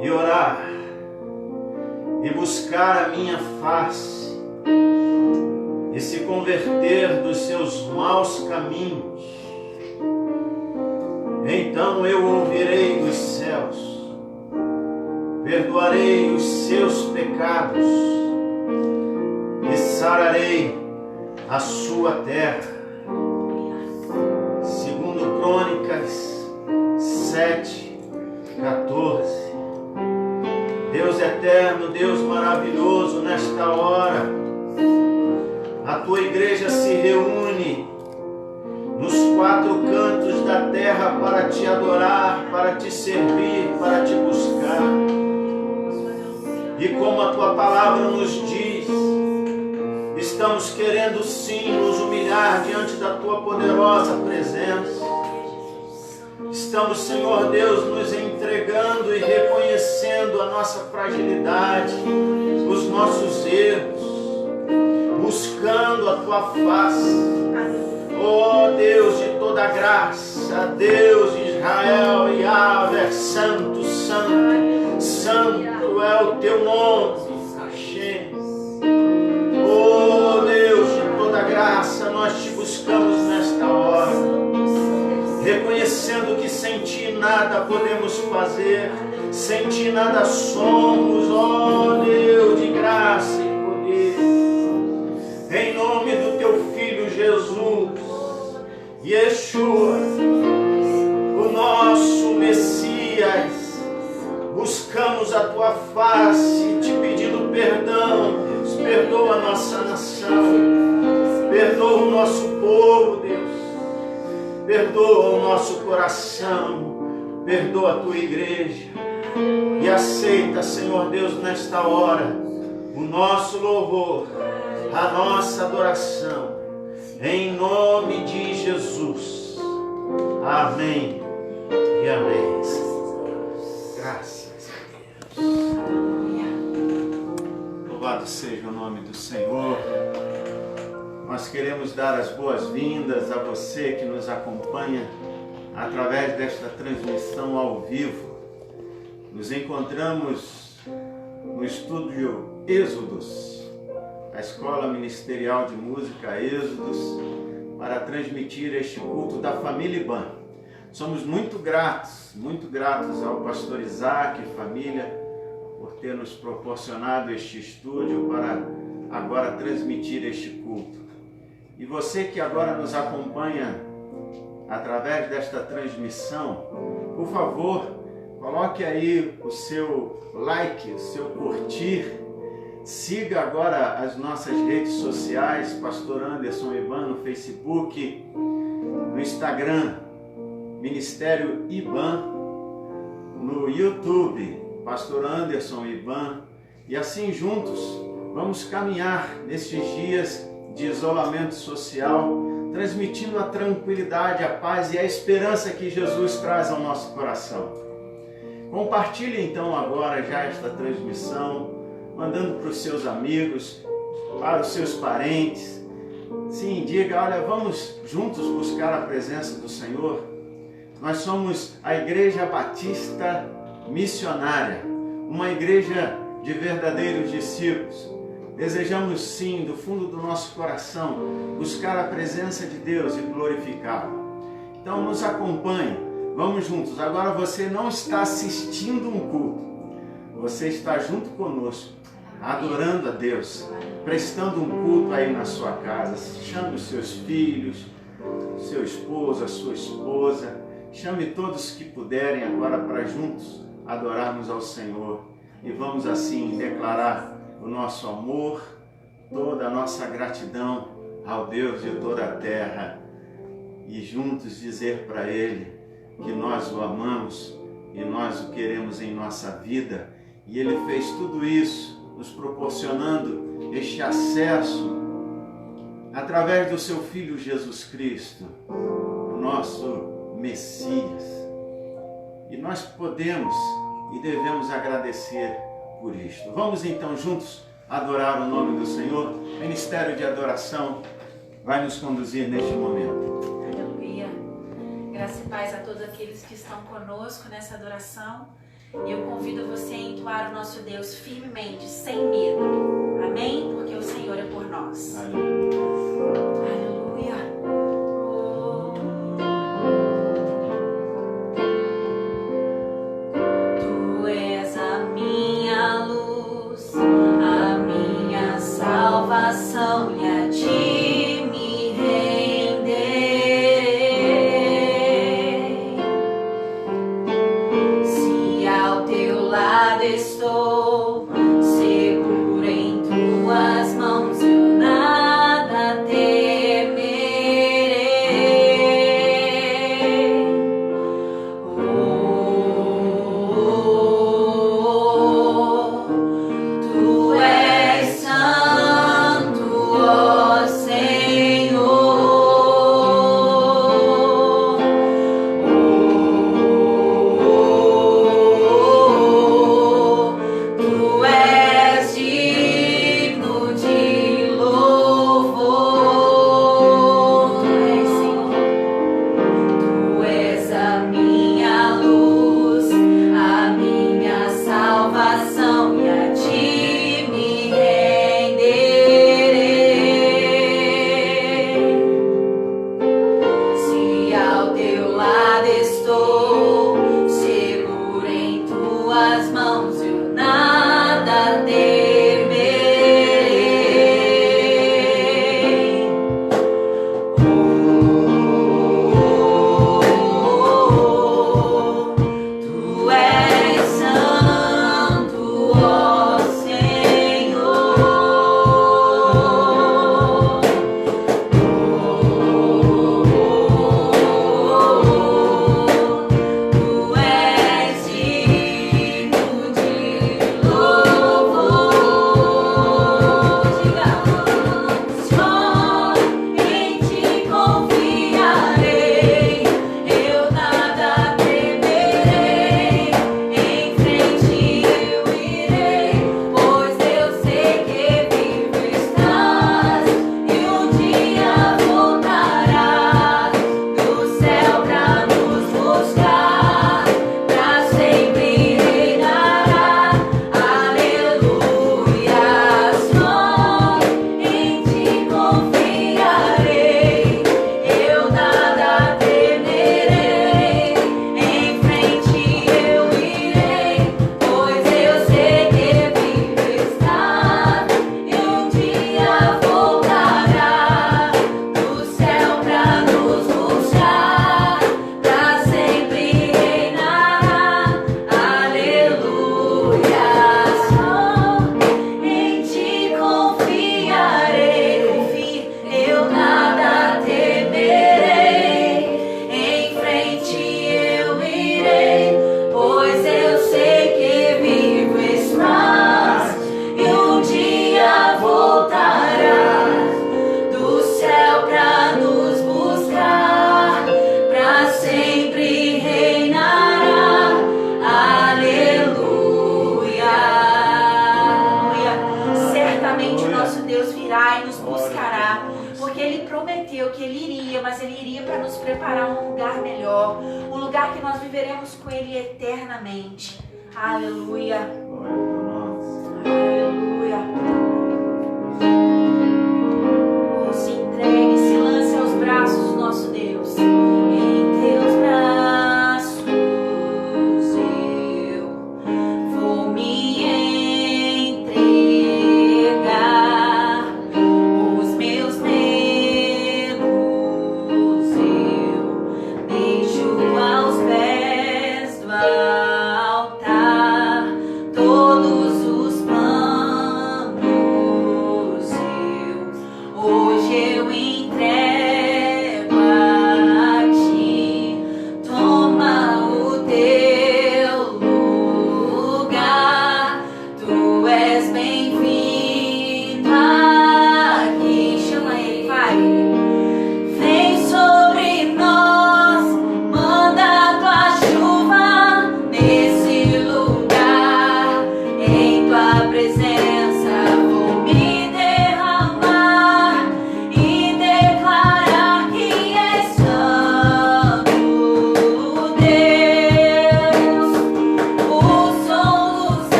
e orar e buscar a minha face e se converter dos seus maus caminhos, então eu ouvirei dos céus, perdoarei os seus pecados e sararei a sua terra. Segundo Crônicas 7:14. Deus eterno, Deus maravilhoso, nesta hora a tua igreja se reúne nos quatro cantos da terra para te adorar, para te servir, para te buscar. E como a tua palavra nos diz, estamos querendo sim nos humilhar diante da tua poderosa presença. Estamos, Senhor Deus, nos entregando e reconhecendo a nossa fragilidade, os nossos erros, buscando a tua face. Oh Deus de toda graça, Deus de Israel, Yahvé, Santo, Santo, Santo é o teu nome, Hashem. Oh Deus de toda graça, nós te buscamos nesta hora, reconhecendo que sem ti nada podemos fazer, sem ti nada somos, ó Deus de graça e poder. Em nome do teu Filho Jesus, Yeshua, o nosso Messias, buscamos a tua face, te pedindo perdão. Deus, perdoa a nossa nação, perdoa o nosso povo, Deus, perdoa o nosso coração, perdoa a tua igreja e aceita, Senhor Deus, nesta hora o nosso louvor, a nossa adoração, em nome de Jesus. Amém e amém. Graças a Deus. Louvado seja o nome do Senhor. Nós queremos dar as boas-vindas a você que nos acompanha através desta transmissão ao vivo. Nos encontramos no estúdio Êxodos, a Escola Ministerial de Música Êxodos, para transmitir este culto da família IBAN. Somos muito gratos ao pastor Isaac e família por ter nos proporcionado este estúdio para agora transmitir este culto. E você que agora nos acompanha através desta transmissão, por favor, coloque aí o seu like, o seu curtir. Siga agora as nossas redes sociais, Pastor Anderson IBAN no Facebook, no Instagram, Ministério IBAN, no YouTube, Pastor Anderson IBAN, e assim juntos vamos caminhar nestes dias de isolamento social, transmitindo a tranquilidade, a paz e a esperança que Jesus traz ao nosso coração. Compartilhe então agora já esta transmissão, mandando para os seus amigos, para os seus parentes. Sim, diga, olha, vamos juntos buscar a presença do Senhor. Nós somos a Igreja Batista Missionária, uma igreja de verdadeiros discípulos. Desejamos sim, do fundo do nosso coração, buscar a presença de Deus e glorificá-lo. Então nos acompanhe, vamos juntos. Agora você não está assistindo um culto, você está junto conosco, adorando a Deus, prestando um culto aí na sua casa. Chame os seus filhos, seu esposo, a sua esposa, chame todos que puderem agora para juntos adorarmos ao Senhor. E vamos assim declarar o nosso amor, toda a nossa gratidão ao Deus de toda a terra e juntos dizer para Ele que nós o amamos e nós o queremos em nossa vida. E Ele fez tudo isso nos proporcionando este acesso através do seu Filho Jesus Cristo, o nosso Messias. E nós podemos e devemos agradecer por isto. Vamos então juntos adorar o nome do Senhor. O Ministério de Adoração vai nos conduzir neste momento. Aleluia. Graça e paz a todos aqueles que estão conosco nessa adoração. E eu convido você a entoar o nosso Deus firmemente, sem medo. Amém? Porque o Senhor é por nós. Aleluia. Aleluia. Tu és a minha luz, a minha salvação, e a ti me renderei. Se ao teu lado estou, segura em tuas mãos, eu nada temerei. Tu és santo, ó Senhor. Tu és digno de louvor. Tu és, Senhor. Tu és a minha luz, a minha salvação, e a ti me renderei. Se ao teu lado estou, seguro em tuas mãos, eu nada temerei. Tu és santo, ó Senhor. Tu és digno de louvor. Diga, só em ti confiarei, eu nada temerei. Em frente eu irei, pois eu sei que vivo estás, e um dia voltarás do céu pra nos buscar, pra sempre reinará. Aleluia. Só em ti confiarei, eu nada temerei. Em frente eu irei, pois eu sei que vivo estás, e um dia voltará do céu pra nos buscar, pra sempre reinará. Aleluia. Só em ti confiarei, confie, eu nada temerei. Em frente eu irei, pois eu sei que vivo estás, e um dia voltarás do céu pra nos buscar, pra sempre reinará. Aleluia. Certamente o nosso Deus virá e nos buscará, porque Ele prometeu que Ele iria, mas Ele iria para nos preparar um lugar melhor, um lugar que nós viveremos com Ele eternamente. Aleluia. Glória a nós. Aleluia.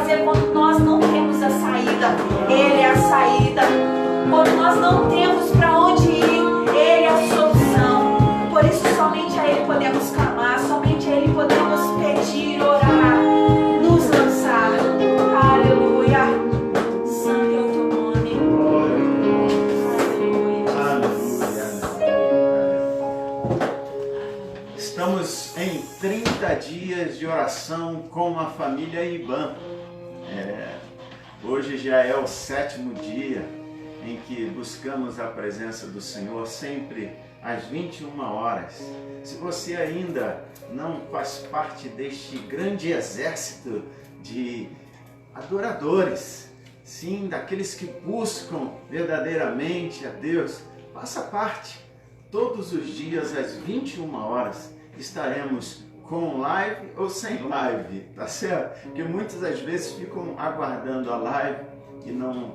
fazer quando nós não temos a saída. Ele é a saída. Quando nós não temos para onde ir, Ele é a solução. Por isso, somente a Ele podemos clamar, somente a Ele podemos pedir, orar, nos lançar. Aleluia. Santo é o teu nome. Estamos em 30 dias de oração com a família IBAN. Hoje já é o 7º dia em que buscamos a presença do Senhor, sempre às 21 horas. Se você ainda não faz parte deste grande exército de adoradores, sim, daqueles que buscam verdadeiramente a Deus, faça parte. Todos os dias às 21 horas estaremos com live ou sem live, tá certo? Porque muitas das vezes ficam aguardando a live e não,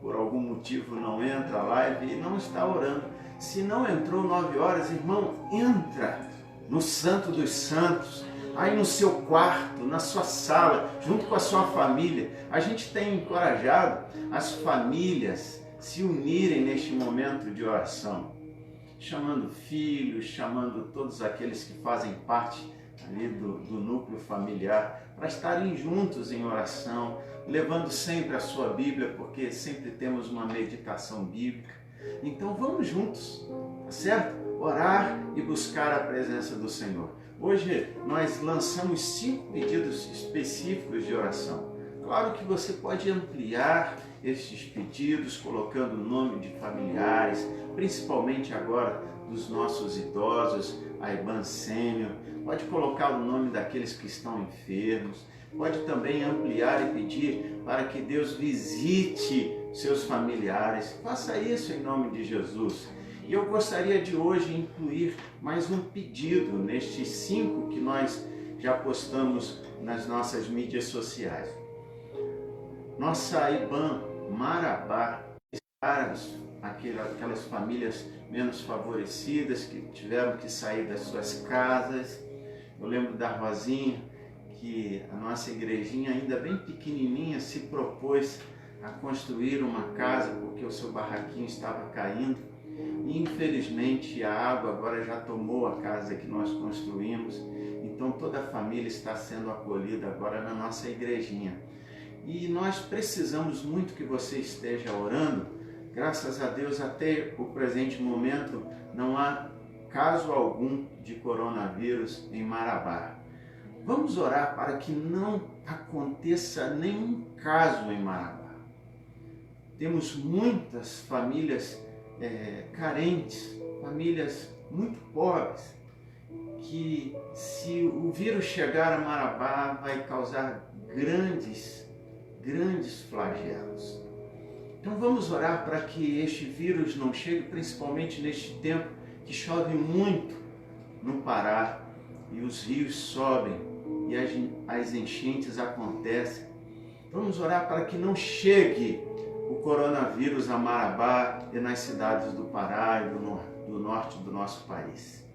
por algum motivo não entra a live e não está orando. Se não entrou 9 horas, irmão, entra no Santo dos Santos, aí no seu quarto, na sua sala, junto com a sua família. A gente tem encorajado as famílias se unirem neste momento de oração, chamando filhos, chamando todos aqueles que fazem parte ali do núcleo familiar, para estarem juntos em oração, levando sempre a sua Bíblia, porque sempre temos uma meditação bíblica. Então vamos juntos, tá certo? Orar e buscar a presença do Senhor. Hoje nós lançamos 5 pedidos específicos de oração. Claro que você pode ampliar estes pedidos, colocando o nome de familiares, principalmente agora dos nossos idosos, a IBAN Sênior. Pode colocar o nome daqueles que estão enfermos. Pode também ampliar e pedir para que Deus visite seus familiares. Faça isso em nome de Jesus. E eu gostaria de hoje incluir mais um pedido nestes 5 que nós já postamos nas nossas mídias sociais. Nossa IBAN Marabá, para aquelas famílias menos favorecidas que tiveram que sair das suas casas. Eu lembro da Rosinha, que a nossa igrejinha, ainda bem pequenininha, se propôs a construir uma casa porque o seu barraquinho estava caindo. E infelizmente a água agora já tomou a casa que nós construímos. Então toda a família está sendo acolhida agora na nossa igrejinha. E nós precisamos muito que você esteja orando. Graças a Deus, até o presente momento, não há caso algum de coronavírus em Marabá. Vamos orar para que não aconteça nenhum caso em Marabá. Temos muitas famílias carentes, famílias muito pobres, que se o vírus chegar a Marabá vai causar grandes flagelos. Então vamos orar para que este vírus não chegue, principalmente neste tempo que chove muito no Pará e os rios sobem e as enchentes acontecem. Vamos orar para que não chegue o coronavírus a Marabá e nas cidades do Pará e do norte do nosso país.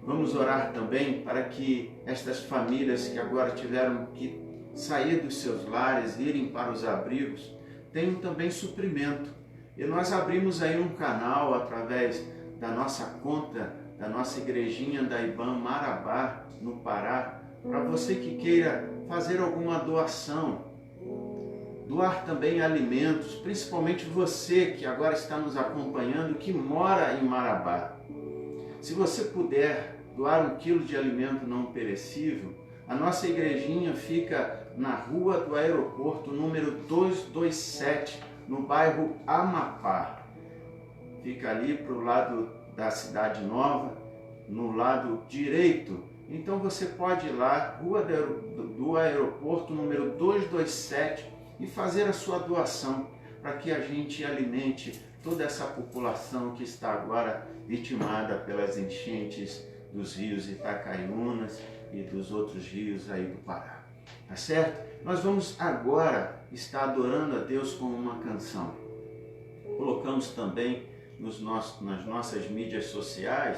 Vamos orar também para que estas famílias que agora tiveram que sair dos seus lares, irem para os abrigos, tenham também suprimento. E nós abrimos aí um canal através da nossa conta, da nossa igrejinha da IBAN Marabá, no Pará, para você que queira fazer alguma doação, doar também alimentos, principalmente você que agora está nos acompanhando, que mora em Marabá. Se você puder doar 1 quilo de alimento não perecível, a nossa igrejinha fica na Rua do Aeroporto, número 227, no bairro Amapá. Fica ali para o lado da Cidade Nova, no lado direito. Então você pode ir lá, Rua do Aeroporto, número 227, e fazer a sua doação para que a gente alimente toda essa população que está agora vitimada pelas enchentes dos rios Itacaiunas e dos outros rios aí do Pará. Tá certo? Nós vamos agora estar adorando a Deus com uma canção. Colocamos também nas nossas mídias sociais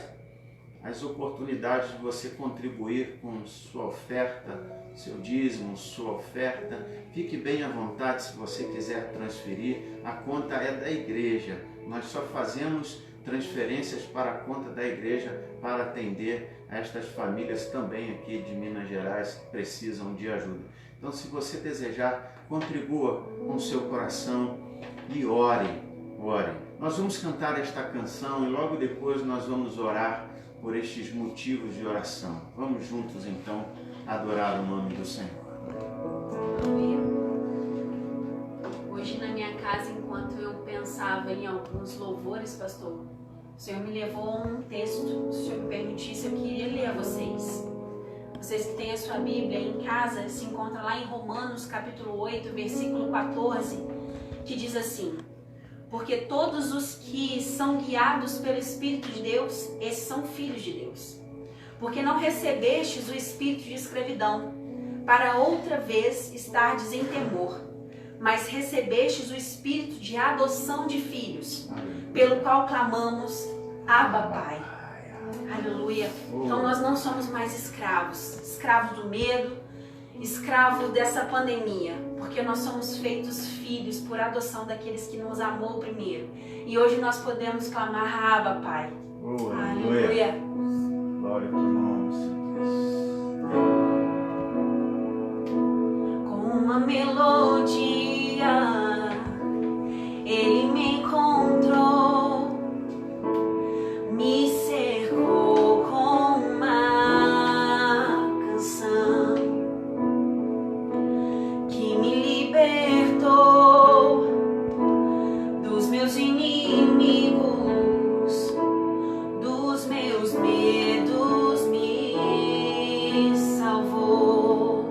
as oportunidades de você contribuir com sua oferta, seu dízimo, sua oferta. Fique bem à vontade se você quiser transferir. A conta é da igreja. Nós só fazemos transferências para a conta da igreja para atender a estas famílias também aqui de Minas Gerais que precisam de ajuda. Então, se você desejar, contribua com o seu coração e ore. Nós vamos cantar esta canção e logo depois nós vamos orar por estes motivos de oração. Vamos juntos então adorar o nome do Senhor. Hoje na minha casa, enquanto eu pensava em alguns louvores, pastor, o Senhor me levou a um texto. Se o Senhor me permitisse, eu queria ler a vocês. Vocês que têm a sua Bíblia em casa, se encontra lá em Romanos capítulo 8, versículo 14, que diz assim: porque todos os que são guiados pelo Espírito de Deus, esses são filhos de Deus. Porque não recebestes o espírito de escravidão, para outra vez estardes em temor, mas recebestes o espírito de adoção de filhos, pelo qual clamamos, Abba, Pai. Aleluia. Então nós não somos mais escravos do medo, escravo dessa pandemia, porque nós somos feitos filhos por adoção daqueles que nos amou primeiro. E hoje nós podemos clamar, Abba, Pai. Aleluia. Glória ao teu nome, Senhor. Com uma melodia, Ele me encontrou, me cercou com uma canção que me libertou dos meus inimigos, dos meus medos, me salvou.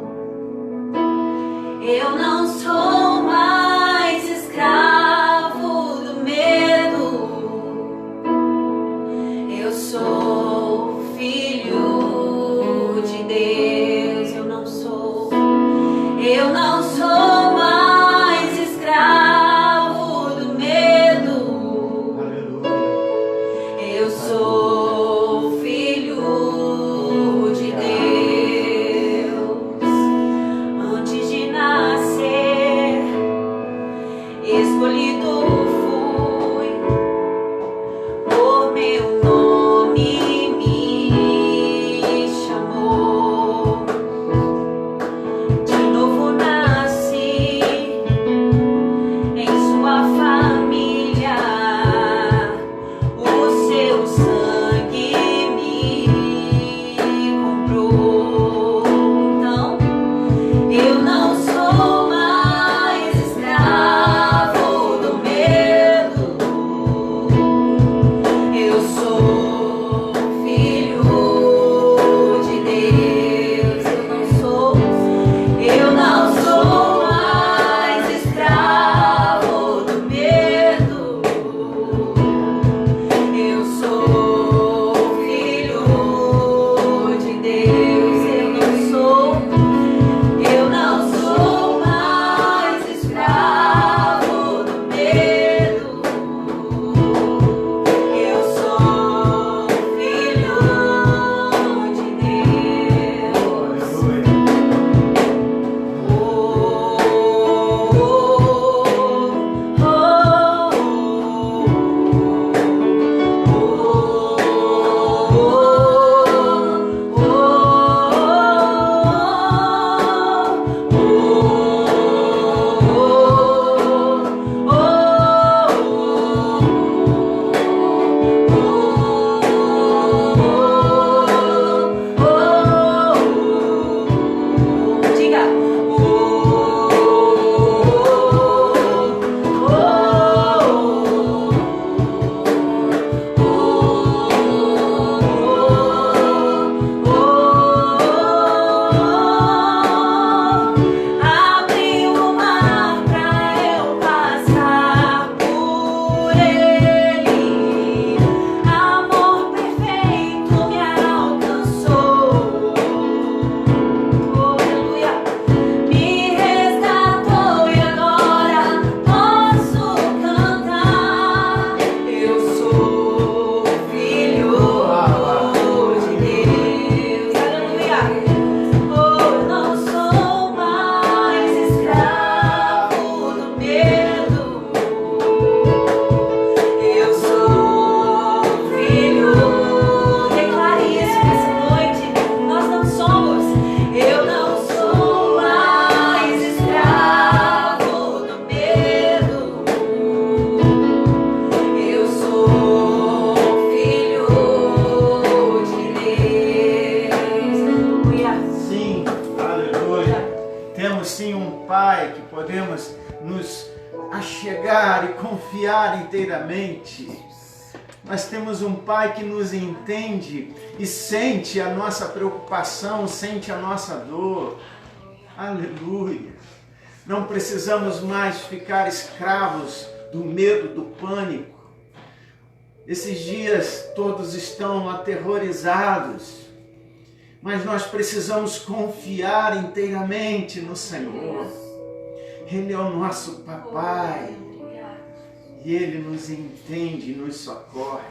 Eu não sou mais escravo do medo, eu sou filho de Deus. Eu não sou mais escravo do medo. Eu sou filho de Deus. Antes de nascer, escolhido fui, por meu nome me chamou. De novo nasci. temos sim um Pai que podemos nos achegar e confiar inteiramente. Nós temos um Pai que nos entende e sente a nossa preocupação, sente a nossa dor. Aleluia! Não precisamos mais ficar escravos do medo, do pânico. Esses dias todos estão aterrorizados, mas nós precisamos confiar inteiramente no Senhor. Ele é o nosso papai e Ele nos entende e nos socorre.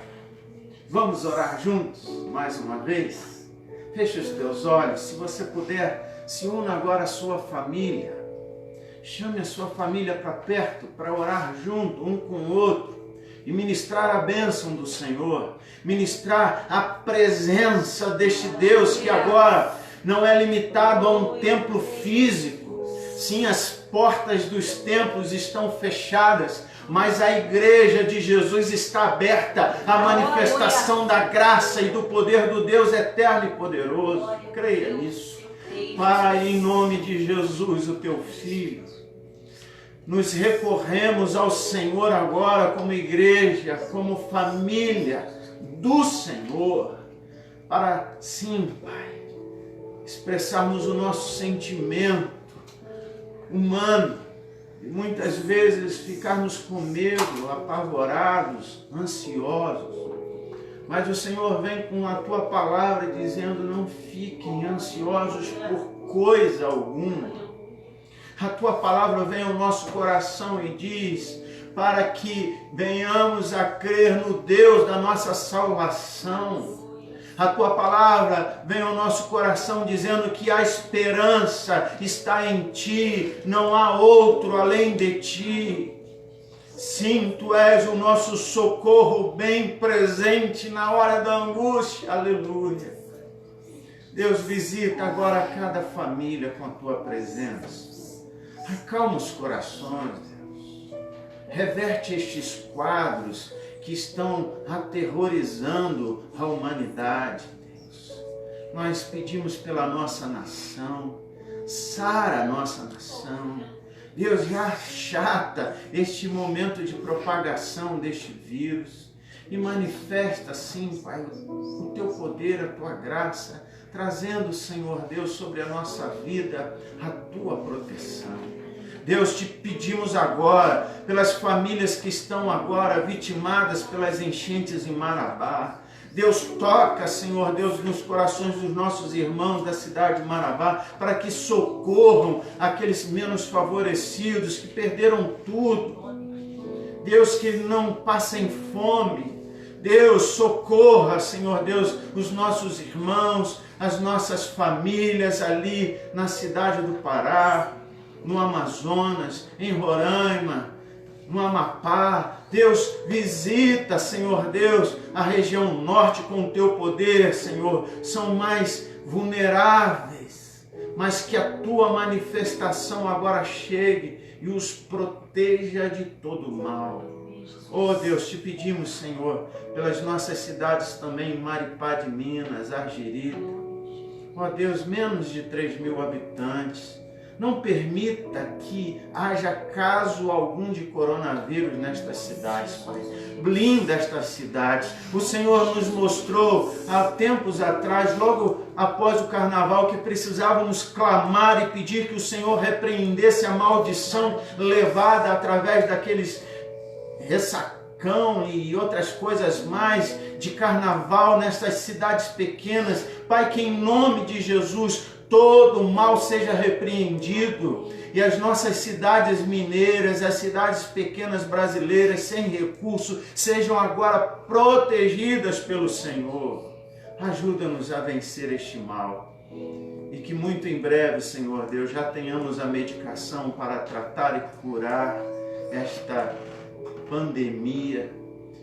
Vamos orar juntos mais uma vez? Feche os teus olhos, se você puder, se una agora a sua família. Chame a sua família para perto, para orar junto, um com o outro, e ministrar a bênção do Senhor, ministrar a presença deste Deus que agora não é limitado a um templo físico. Sim, as portas dos templos estão fechadas, mas a igreja de Jesus está aberta à manifestação da graça e do poder do Deus eterno e poderoso. Creia nisso. Pai, em nome de Jesus, o teu Filho, nos recorremos ao Senhor agora como igreja, como família do Senhor, para, sim, Pai, expressarmos o nosso sentimento humano e muitas vezes ficarmos com medo, apavorados, ansiosos. Mas o Senhor vem com a tua palavra dizendo: não fiquem ansiosos por coisa alguma. A tua palavra vem ao nosso coração e diz para que venhamos a crer no Deus da nossa salvação. A tua palavra vem ao nosso coração dizendo que a esperança está em ti, não há outro além de ti. Sim, tu és o nosso socorro bem presente na hora da angústia. Aleluia. Deus, visita agora cada família com a tua presença. Acalma os corações, Deus. Reverte estes quadros que estão aterrorizando a humanidade, Deus. Nós pedimos pela nossa nação, sara a nossa nação. Deus, já achata este momento de propagação deste vírus e manifesta, sim, Pai, o teu poder, a tua graça, trazendo, Senhor Deus, sobre a nossa vida a tua proteção. Deus, te pedimos agora pelas famílias que estão agora vitimadas pelas enchentes em Marabá. Deus, toca, Senhor Deus, nos corações dos nossos irmãos da cidade de Marabá, para que socorram aqueles menos favorecidos, que perderam tudo. Deus, que não passem fome. Deus, socorra, Senhor Deus, os nossos irmãos, as nossas famílias ali na cidade do Pará, no Amazonas, em Roraima, no Amapá. Deus, visita, Senhor Deus, a região norte com o teu poder, Senhor. São mais vulneráveis, mas que a tua manifestação agora chegue e os proteja de todo mal. Oh Deus, te pedimos, Senhor, pelas nossas cidades também, Maripá de Minas, Argirita. Oh Deus, menos de 3.000 habitantes. Não permita que haja caso algum de coronavírus nestas cidades, Pai. Blinda estas cidades. O Senhor nos mostrou há tempos atrás, logo após o carnaval, que precisávamos clamar e pedir que o Senhor repreendesse a maldição levada através daqueles ressacão e outras coisas mais de carnaval nestas cidades pequenas. Pai, que em nome de Jesus todo o mal seja repreendido e as nossas cidades mineiras, as cidades pequenas brasileiras sem recurso, sejam agora protegidas pelo Senhor. Ajuda-nos a vencer este mal e que muito em breve, Senhor Deus, já tenhamos a medicação para tratar e curar esta pandemia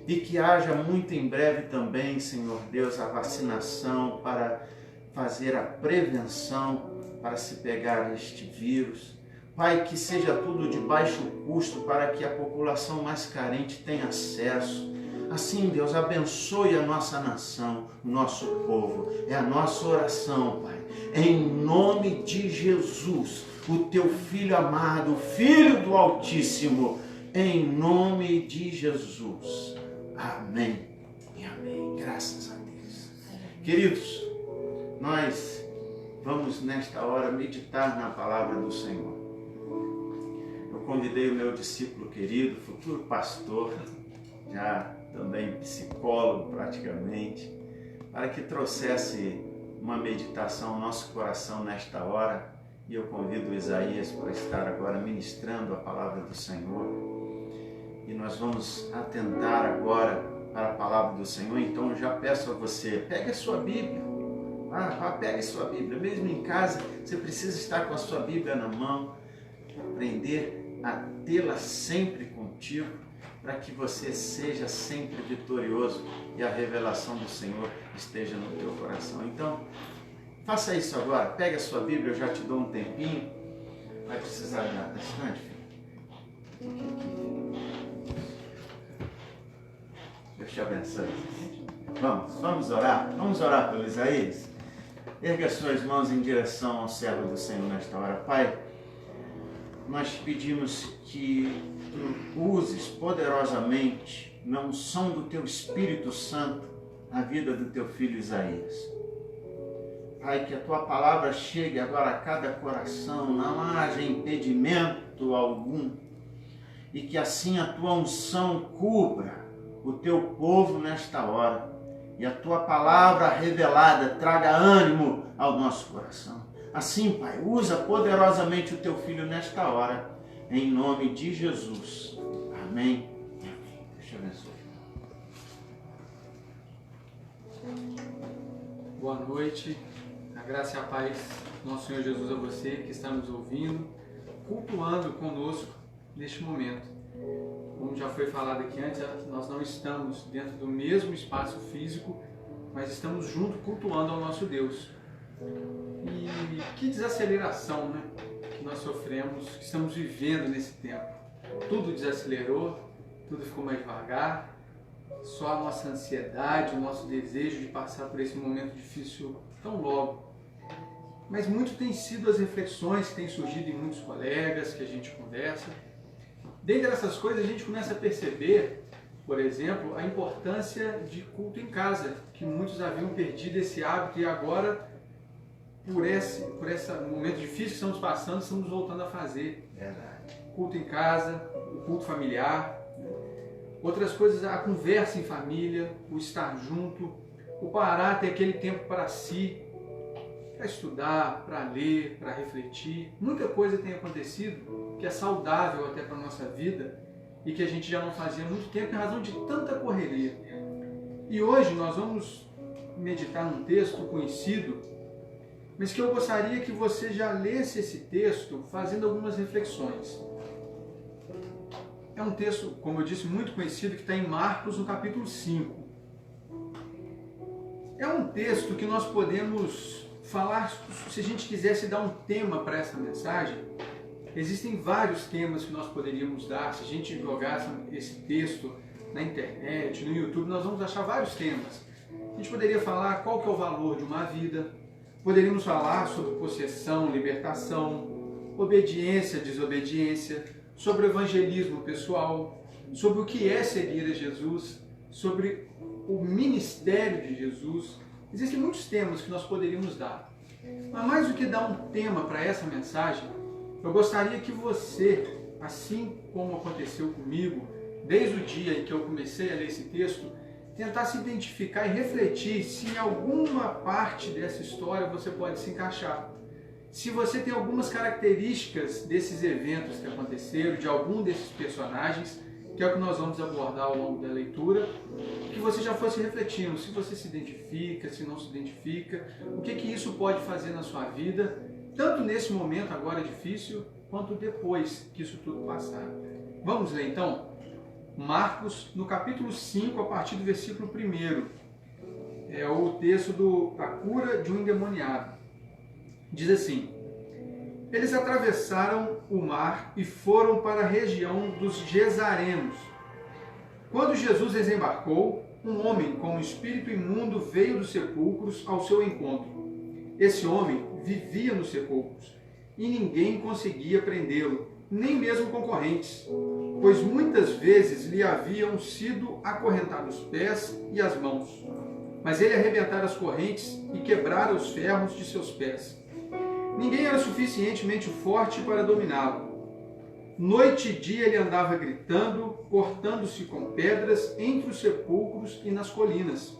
e que haja muito em breve também, Senhor Deus, a vacinação para fazer a prevenção para se pegar este vírus. Pai, que seja tudo de baixo custo para que a população mais carente tenha acesso. Assim, Deus, abençoe a nossa nação, o nosso povo. É a nossa oração, Pai. Em nome de Jesus, o teu Filho amado, o Filho do Altíssimo, em nome de Jesus. Amém e amém. Graças a Deus. Queridos, nós vamos nesta hora meditar na palavra do Senhor. Eu convidei o meu discípulo querido, futuro pastor, já também psicólogo praticamente, para que trouxesse uma meditação ao nosso coração nesta hora. E eu convido o Isaías para estar agora ministrando a palavra do Senhor. E nós vamos atentar agora para a palavra do Senhor. Então eu já peço a você, pegue a sua Bíblia. Pegue a sua Bíblia. Mesmo em casa, você precisa estar com a sua Bíblia na mão, aprender a tê-la sempre contigo, para que você seja sempre vitorioso e a revelação do Senhor esteja no teu coração. Então, faça isso agora. Pegue a sua Bíblia, eu já te dou um tempinho. Vai precisar de bastante, filho. Deus te abençoe. Vamos orar? Vamos orar pelo Isaías? Erga as suas mãos em direção ao servo do Senhor nesta hora. Pai, nós pedimos que tu uses poderosamente na unção do teu Espírito Santo a vida do teu filho Isaías. Pai, que a tua palavra chegue agora a cada coração, não haja impedimento algum, e que assim a tua unção cubra o teu povo nesta hora, e a tua palavra revelada traga ânimo ao nosso coração. Assim, Pai, usa poderosamente o teu filho nesta hora, em nome de Jesus. Amém. Amém. Deus te abençoe. Boa noite. A graça e a paz do nosso Senhor Jesus a você que está nos ouvindo, cultuando conosco neste momento. Como já foi falado aqui antes, nós não estamos dentro do mesmo espaço físico, mas estamos juntos cultuando ao nosso Deus. E que desaceleração, né, que nós sofremos, que estamos vivendo nesse tempo. Tudo desacelerou, tudo ficou mais devagar, só a nossa ansiedade, o nosso desejo de passar por esse momento difícil tão logo. Mas muito tem sido as reflexões que têm surgido em muitos colegas, que a gente conversa. Dentre essas coisas a gente começa a perceber, por exemplo, a importância de culto em casa, que muitos haviam perdido esse hábito e agora, por esse momento difícil que estamos passando, estamos voltando a fazer. Verdade. Culto em casa, o culto familiar, outras coisas, a conversa em família, o estar junto, o parar, ter aquele tempo para si, para estudar, para ler, para refletir. Muita coisa tem acontecido que é saudável até para a nossa vida e que a gente já não fazia há muito tempo em razão de tanta correria. E hoje nós vamos meditar num texto conhecido, mas que eu gostaria que você já lesse esse texto fazendo algumas reflexões. É um texto, como eu disse, muito conhecido, que está em Marcos, no capítulo 5. É um texto que nós podemos falar, se a gente quisesse dar um tema para essa mensagem, existem vários temas que nós poderíamos dar. Se a gente jogasse esse texto na internet, no YouTube, nós vamos achar vários temas. A gente poderia falar qual que é o valor de uma vida, poderíamos falar sobre possessão, libertação, obediência, desobediência, sobre o evangelismo pessoal, sobre o que é seguir a Jesus, sobre o ministério de Jesus. Existem muitos temas que nós poderíamos dar. Mas mais do que dar um tema para essa mensagem, eu gostaria que você, assim como aconteceu comigo, desde o dia em que eu comecei a ler esse texto, tentasse identificar e refletir se em alguma parte dessa história você pode se encaixar. Se você tem algumas características desses eventos que aconteceram, de algum desses personagens, que é o que nós vamos abordar ao longo da leitura, que você já fosse refletindo, se você se identifica, se não se identifica, o que isso pode fazer na sua vida, tanto nesse momento agora difícil, quanto depois que isso tudo passar. Vamos ler então? Marcos, no capítulo 5, a partir do versículo 1. É o texto da cura de um endemoniado. Diz assim: eles atravessaram o mar e foram para a região dos Gesarenos. Quando Jesus desembarcou, um homem com um espírito imundo veio dos sepulcros ao seu encontro. Esse homem vivia nos sepulcros e ninguém conseguia prendê-lo, nem mesmo concorrentes, pois muitas vezes lhe haviam sido acorrentados os pés e as mãos. Mas ele arrebentara as correntes e quebrara os ferros de seus pés. Ninguém era suficientemente forte para dominá-lo. Noite e dia ele andava gritando, cortando-se com pedras entre os sepulcros e nas colinas.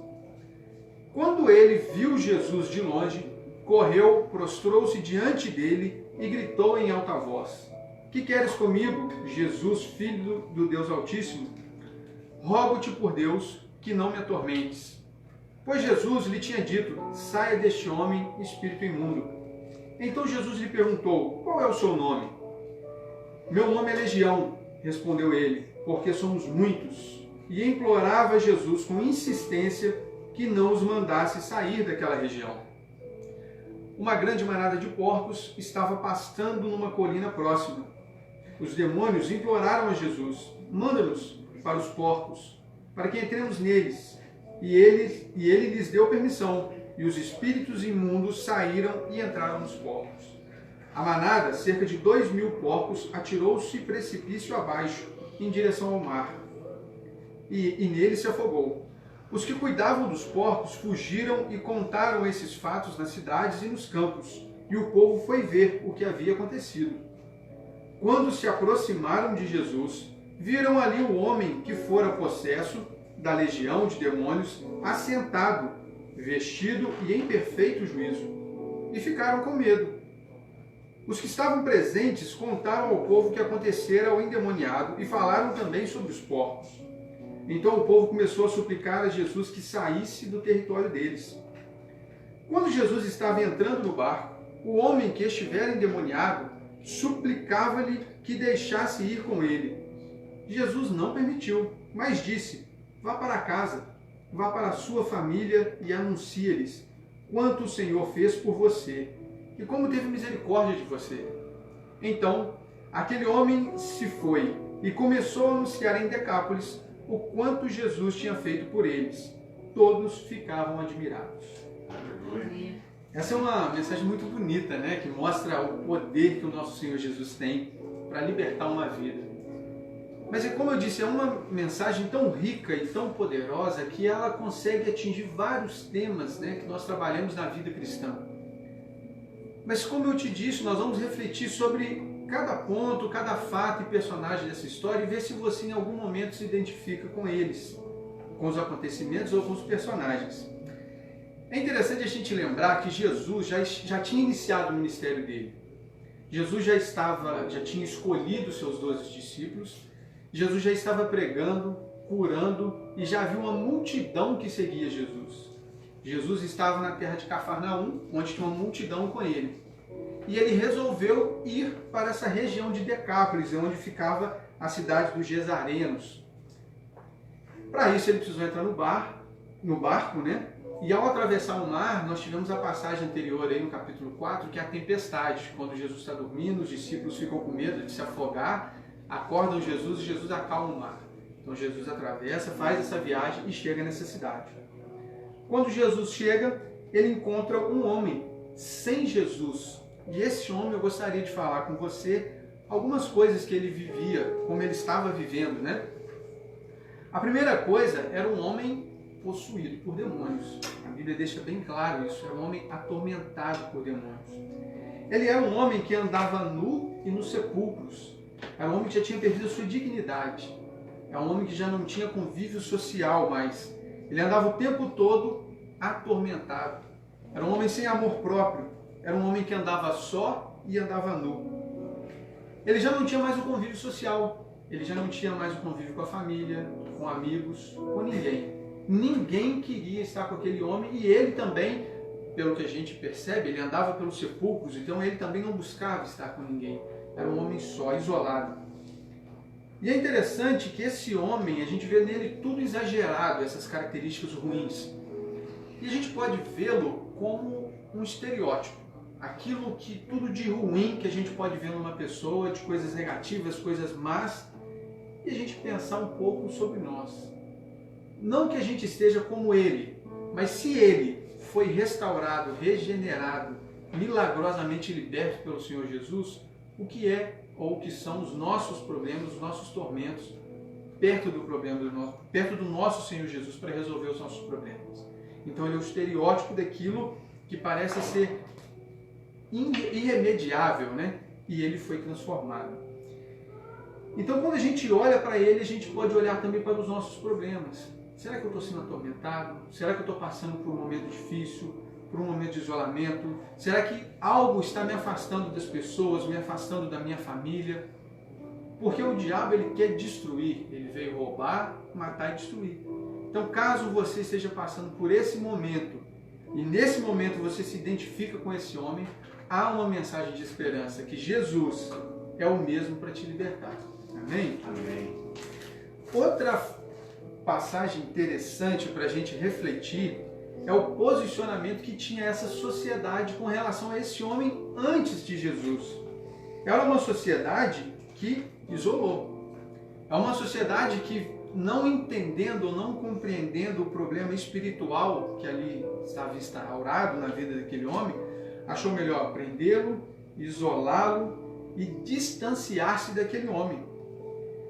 Quando ele viu Jesus de longe, correu, prostrou-se diante dele e gritou em alta voz: Que queres comigo, Jesus, Filho do Deus Altíssimo? Rogo-te por Deus que não me atormentes. Pois Jesus lhe tinha dito: Saia deste homem, espírito imundo. Então Jesus lhe perguntou: Qual é o seu nome? Meu nome é Legião, respondeu ele, porque somos muitos. E implorava Jesus com insistência que não os mandasse sair daquela região. Uma grande manada de porcos estava pastando numa colina próxima. Os demônios imploraram a Jesus: Manda-nos para os porcos, para que entremos neles. E ele lhes deu permissão, e os espíritos imundos saíram e entraram nos porcos. A manada, cerca de 2.000 porcos, atirou-se precipício abaixo, em direção ao mar, e nele se afogou. Os que cuidavam dos porcos fugiram e contaram esses fatos nas cidades e nos campos, e o povo foi ver o que havia acontecido. Quando se aproximaram de Jesus, viram ali o homem que fora possesso da legião de demônios, assentado, vestido e em perfeito juízo, e ficaram com medo. Os que estavam presentes contaram ao povo o que acontecera ao endemoniado e falaram também sobre os porcos. Então o povo começou a suplicar a Jesus que saísse do território deles. Quando Jesus estava entrando no barco, o homem que estivera endemoniado suplicava-lhe que deixasse ir com ele. Jesus não permitiu, mas disse: Vá para casa, vá para a sua família e anuncie-lhes quanto o Senhor fez por você e como teve misericórdia de você. Então, aquele homem se foi e começou a anunciar em Decápolis o quanto Jesus tinha feito por eles. Todos ficavam admirados. Aleluia. Essa é uma mensagem muito bonita, né? Que mostra o poder que o nosso Senhor Jesus tem para libertar uma vida. Mas, como eu disse, é uma mensagem tão rica e tão poderosa que ela consegue atingir vários temas, né, que nós trabalhamos na vida cristã. Mas, como eu te disse, nós vamos refletir sobre cada ponto, cada fato e personagem dessa história e ver se você em algum momento se identifica com eles, com os acontecimentos ou com os personagens. É interessante a gente lembrar que Jesus já tinha iniciado o ministério dele. Jesus já tinha escolhido os seus 12 discípulos, Jesus já estava pregando, curando e já havia uma multidão que seguia Jesus. Jesus estava na terra de Cafarnaum, onde tinha uma multidão com ele. E ele resolveu ir para essa região de Decápolis, onde ficava a cidade dos Gesarenos. Para isso ele precisou entrar no barco, né? E ao atravessar o mar, nós tivemos a passagem anterior aí no capítulo 4, que é a tempestade, quando Jesus está dormindo, os discípulos ficam com medo de se afogar, acordam Jesus e Jesus acalma o mar. Então Jesus atravessa, faz essa viagem e chega nessa cidade. Quando Jesus chega, ele encontra um homem sem Jesus. E esse homem eu gostaria de falar com você algumas coisas que ele vivia, como ele estava vivendo, né? A primeira coisa era um homem possuído por demônios. A Bíblia deixa bem claro isso, era um homem atormentado por demônios. Ele era um homem que andava nu e nos sepulcros. Era um homem que já tinha perdido a sua dignidade. Era um homem que já não tinha convívio social mais. Ele andava o tempo todo atormentado. Era um homem sem amor próprio. Era um homem que andava só e andava nu. Ele já não tinha mais o convívio social. Ele já não tinha mais o convívio com a família, com amigos, com ninguém. Ninguém queria estar com aquele homem e ele também, pelo que a gente percebe, ele andava pelos sepulcros, então ele também não buscava estar com ninguém. Era um homem só, isolado. E é interessante que esse homem, a gente vê nele tudo exagerado, essas características ruins. E a gente pode vê-lo como um estereótipo. Aquilo que, tudo de ruim que a gente pode ver numa pessoa, de coisas negativas, coisas más, e a gente pensar um pouco sobre nós. Não que a gente esteja como ele, mas se ele foi restaurado, regenerado, milagrosamente libertos pelo Senhor Jesus, o que é ou o que são os nossos problemas, os nossos tormentos, perto do nosso Senhor Jesus para resolver os nossos problemas. Então ele é o estereótipo daquilo que parece ser irremediável, né? E ele foi transformado. Então quando a gente olha para ele, a gente pode olhar também para os nossos problemas. Será que eu estou sendo atormentado? Será que eu estou passando por um momento difícil? Por um momento de isolamento? Será que algo está me afastando das pessoas, me afastando da minha família? Porque o diabo ele quer destruir, ele veio roubar, matar e destruir. Então caso você esteja passando por esse momento, e nesse momento você se identifica com esse homem, há uma mensagem de esperança, que Jesus é o mesmo para te libertar. Amém? Amém. Outra passagem interessante para a gente refletir é o posicionamento que tinha essa sociedade com relação a esse homem antes de Jesus. Era uma sociedade que isolou. É uma sociedade que, não entendendo ou não compreendendo o problema espiritual que ali estava instaurado na vida daquele homem, achou melhor prendê-lo, isolá-lo e distanciar-se daquele homem.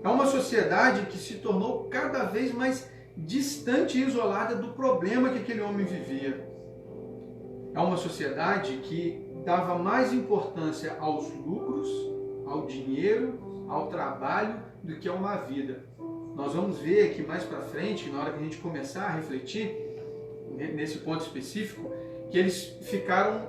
É uma sociedade que se tornou cada vez mais distante e isolada do problema que aquele homem vivia. É uma sociedade que dava mais importância aos lucros, ao dinheiro, ao trabalho, do que a uma vida. Nós vamos ver aqui mais para frente, na hora que a gente começar a refletir nesse ponto específico, que eles ficaram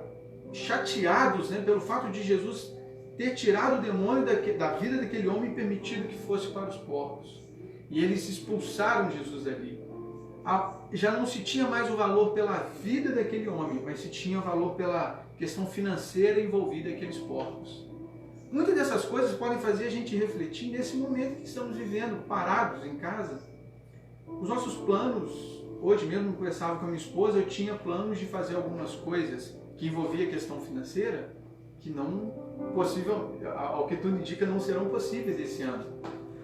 chateados, né, pelo fato de Jesus ter tirado o demônio da vida daquele homem e permitido que fosse para os porcos. E eles expulsaram Jesus dali. Já não se tinha mais o valor pela vida daquele homem, mas se tinha valor pela questão financeira envolvida naqueles porcos. Muitas dessas coisas podem fazer a gente refletir nesse momento que estamos vivendo, parados em casa. Os nossos planos, hoje mesmo eu conversava com a minha esposa, eu tinha planos de fazer algumas coisas que envolvia a questão financeira, que não possível, ao que tudo indica, não serão possíveis esse ano,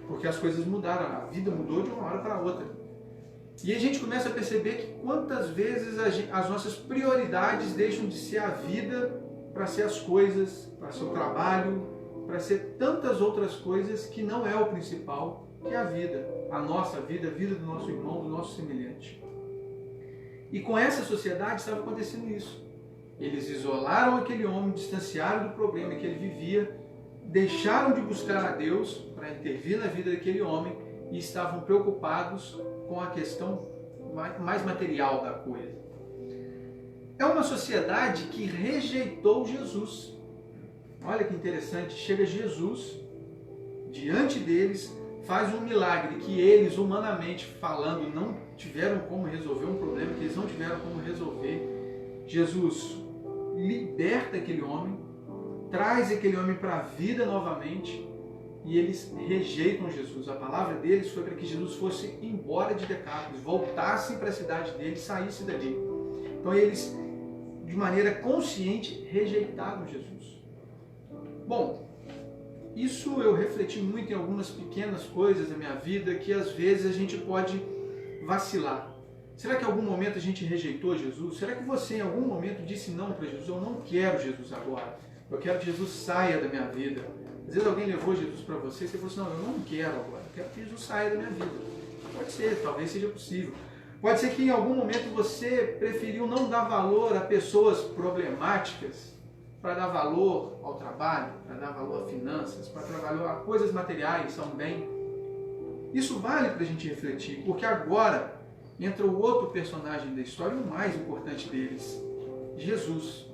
porque as coisas mudaram, a vida mudou de uma hora para outra. E a gente começa a perceber que quantas vezes as nossas prioridades deixam de ser a vida para ser as coisas, para ser o trabalho, para ser tantas outras coisas que não é o principal, que é a vida, a nossa vida, a vida do nosso irmão, do nosso semelhante. E com essa sociedade estava acontecendo isso. Eles isolaram aquele homem, distanciaram do problema que ele vivia, deixaram de buscar a Deus para intervir na vida daquele homem e estavam preocupados com a questão mais material da coisa. É uma sociedade que rejeitou Jesus. Olha que interessante, chega Jesus diante deles, faz um milagre que eles, humanamente falando, não tiveram como resolver, um problema que eles não tiveram como resolver. Jesus liberta aquele homem, traz aquele homem para a vida novamente, e eles rejeitam Jesus. A palavra deles foi para que Jesus fosse embora de Decápolis, voltasse para a cidade deles, saísse dali. Então eles, de maneira consciente, rejeitaram Jesus. Bom, isso eu refleti muito em algumas pequenas coisas da minha vida que às vezes a gente pode vacilar. Será que em algum momento a gente rejeitou Jesus? Será que você em algum momento disse não para Jesus? Eu não quero Jesus agora. Eu quero que Jesus saia da minha vida. Às vezes alguém levou Jesus para você e você falou assim, não, eu não quero agora. Eu quero que Jesus saia da minha vida. Pode ser, talvez seja possível. Pode ser que em algum momento você preferiu não dar valor a pessoas problemáticas para dar valor ao trabalho, para dar valor a finanças, para dar valor a coisas materiais também. Isso vale para a gente refletir, porque agora entra o outro personagem da história, o mais importante deles, Jesus.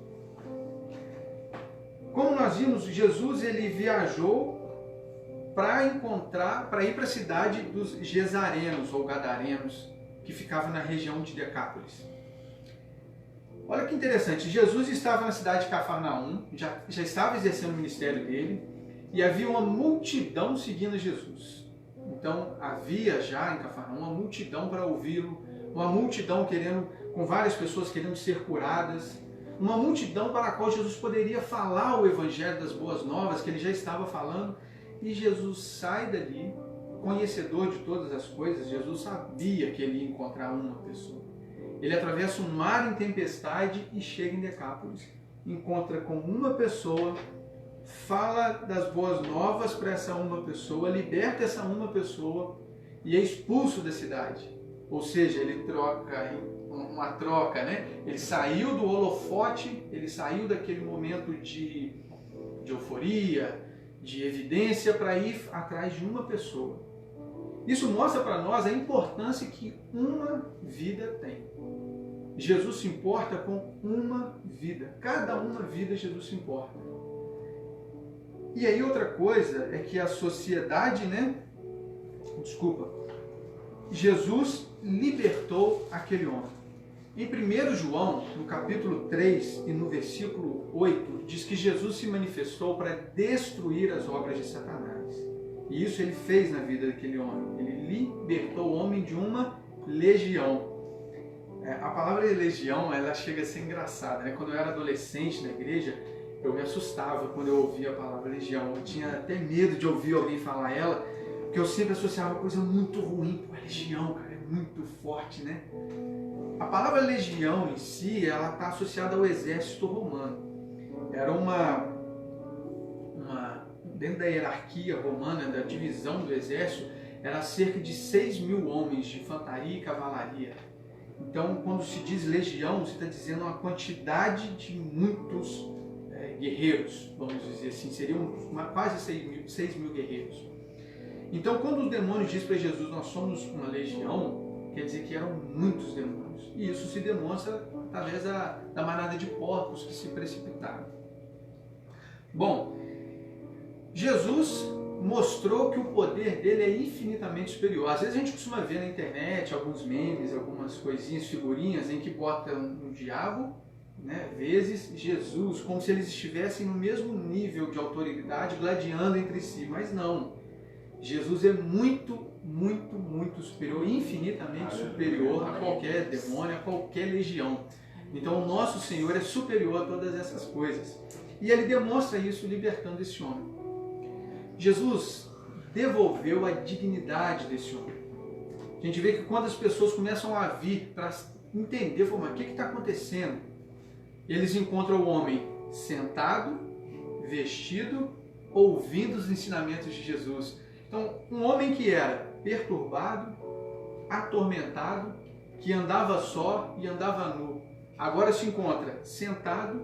Como nós vimos, Jesus ele viajou para ir para a cidade dos Gesarenos ou Gadarenos, que ficava na região de Decápolis. Olha que interessante, Jesus estava na cidade de Cafarnaum, já estava exercendo o ministério dele, e havia uma multidão seguindo Jesus. Então havia já em Cafarnaum uma multidão para ouvi-lo, uma multidão com várias pessoas querendo ser curadas, uma multidão para a qual Jesus poderia falar o evangelho das boas novas que ele já estava falando, e Jesus sai dali, conhecedor de todas as coisas. Jesus sabia que ele ia encontrar uma pessoa. Ele atravessa um mar em tempestade e chega em Decápolis. encontra com uma pessoa, fala das boas novas para essa uma pessoa, liberta essa uma pessoa e é expulso da cidade. Ou seja, ele uma troca, né? Ele saiu do holofote, ele saiu daquele momento de euforia, de evidência, para ir atrás de uma pessoa. Isso mostra para nós a importância que uma vida tem. Jesus se importa com uma vida. Cada uma vida Jesus se importa. E aí outra coisa é que a sociedade, Jesus libertou aquele homem. Em 1 João, no capítulo 3 e no versículo 8, diz que Jesus se manifestou para destruir as obras de Satanás. E isso ele fez na vida daquele homem. Ele libertou o homem de uma legião. A palavra legião, ela chega a ser engraçada, né? Quando eu era adolescente na igreja, eu me assustava quando eu ouvia a palavra legião. Eu tinha até medo de ouvir alguém falar ela, porque eu sempre associava uma coisa muito ruim. Pô, legião, cara, é muito forte, né? A palavra legião em si, ela está associada ao exército romano. Era dentro da hierarquia romana, da divisão do exército, era cerca de 6.000 homens de infantaria e cavalaria. Então, quando se diz legião, você está dizendo uma quantidade de muitos guerreiros, vamos dizer assim, seriam quase 6.000 guerreiros. Então, quando os demônios dizem para Jesus, nós somos uma legião, quer dizer que eram muitos demônios. E isso se demonstra através da manada de porcos que se precipitaram. Bom, Jesus mostrou que o poder dele é infinitamente superior. Às vezes a gente costuma ver na internet alguns memes, algumas coisinhas, figurinhas em que botam o diabo, vezes Jesus, como se eles estivessem no mesmo nível de autoridade, gladiando entre si. Mas não. Jesus é muito, muito, muito superior, infinitamente superior a qualquer demônio, a qualquer legião. Então o nosso Senhor é superior a todas essas coisas. E ele demonstra isso libertando esse homem. Jesus devolveu a dignidade desse homem. A gente vê que quando as pessoas começam a vir para entender, mas o que está acontecendo? Eles encontram o homem sentado, vestido, ouvindo os ensinamentos de Jesus. Então, um homem que era perturbado, atormentado, que andava só e andava nu, agora se encontra sentado,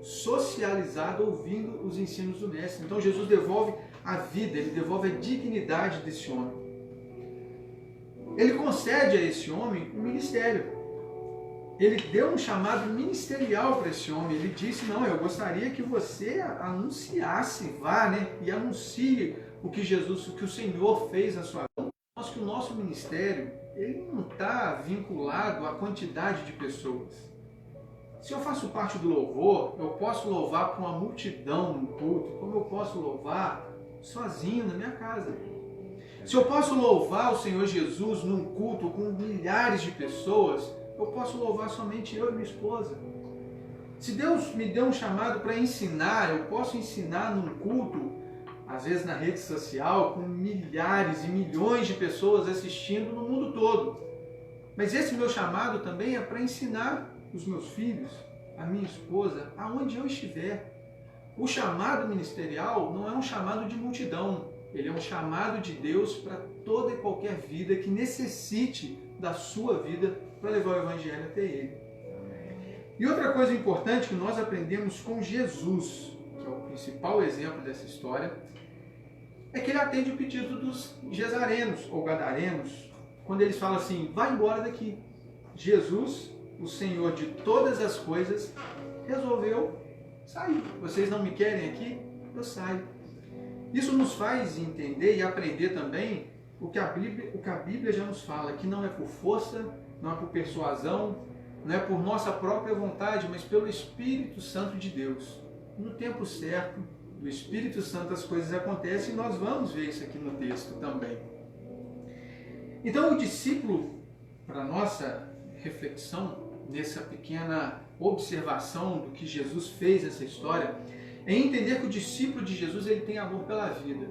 socializado, ouvindo os ensinos do Mestre. Então, Jesus devolve a vida, ele devolve a dignidade desse homem. Ele concede a esse homem um ministério. Ele deu um chamado ministerial para esse homem. Ele disse, não, eu gostaria que você anunciasse, vá, e anuncie o que o Senhor fez na sua vida. Mas que o nosso ministério, ele não está vinculado à quantidade de pessoas. Se eu faço parte do louvor, eu posso louvar para uma multidão no culto, como eu posso louvar sozinho na minha casa. Se eu posso louvar o Senhor Jesus num culto com milhares de pessoas, eu posso louvar somente eu e minha esposa. Se Deus me deu um chamado para ensinar, eu posso ensinar num culto, às vezes na rede social, com milhares e milhões de pessoas assistindo no mundo todo. Mas esse meu chamado também é para ensinar os meus filhos, a minha esposa, aonde eu estiver. O chamado ministerial não é um chamado de multidão, ele é um chamado de Deus para toda e qualquer vida que necessite da sua vida para levar o Evangelho até ele. E outra coisa importante que nós aprendemos com Jesus, que é o principal exemplo dessa história, é que ele atende o pedido dos gesarenos ou gadarenos, quando eles falam assim, vai embora daqui. Jesus, o Senhor de todas as coisas, resolveu sair. Vocês não me querem aqui? Eu saio. Isso nos faz entender e aprender também o que a Bíblia já nos fala, que não é por força, não é por persuasão, não é por nossa própria vontade, mas pelo Espírito Santo de Deus. No tempo certo, do Espírito Santo as coisas acontecem e nós vamos ver isso aqui no texto também. Então o discípulo, para nossa reflexão, nessa pequena observação do que Jesus fez nessa história, é entender que o discípulo de Jesus ele tem amor pela vida.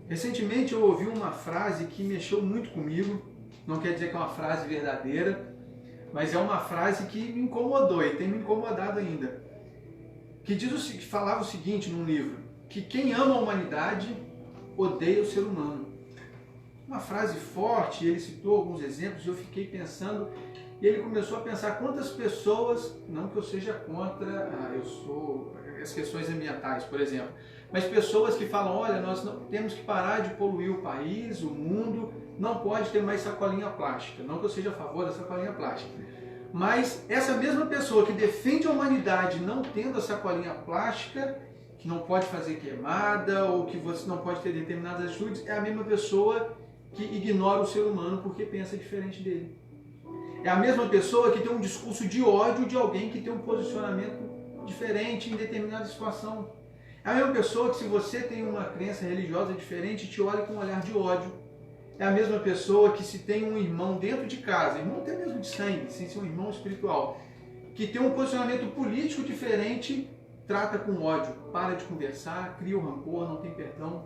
Recentemente eu ouvi uma frase que mexeu muito comigo, não quer dizer que é uma frase verdadeira, mas é uma frase que me incomodou e tem me incomodado ainda. que falava o seguinte num livro, que quem ama a humanidade odeia o ser humano. Uma frase forte, ele citou alguns exemplos e eu fiquei pensando, e ele começou a pensar quantas pessoas, não que eu seja contra as questões ambientais, por exemplo, mas pessoas que falam, olha, nós não temos que parar de poluir o país, o mundo, não pode ter mais sacolinha plástica. Não que eu seja a favor da sacolinha plástica. Mas essa mesma pessoa que defende a humanidade não tendo a sacolinha plástica, que não pode fazer queimada ou que você não pode ter determinadas atitudes, é a mesma pessoa que ignora o ser humano porque pensa diferente dele. É a mesma pessoa que tem um discurso de ódio de alguém que tem um posicionamento diferente em determinada situação. É a mesma pessoa que, se você tem uma crença religiosa diferente, te olha com um olhar de ódio. É a mesma pessoa que, se tem um irmão dentro de casa, irmão até mesmo de sangue, sem ser um irmão espiritual, que tem um posicionamento político diferente, trata com ódio, para de conversar, cria o rancor, não tem perdão.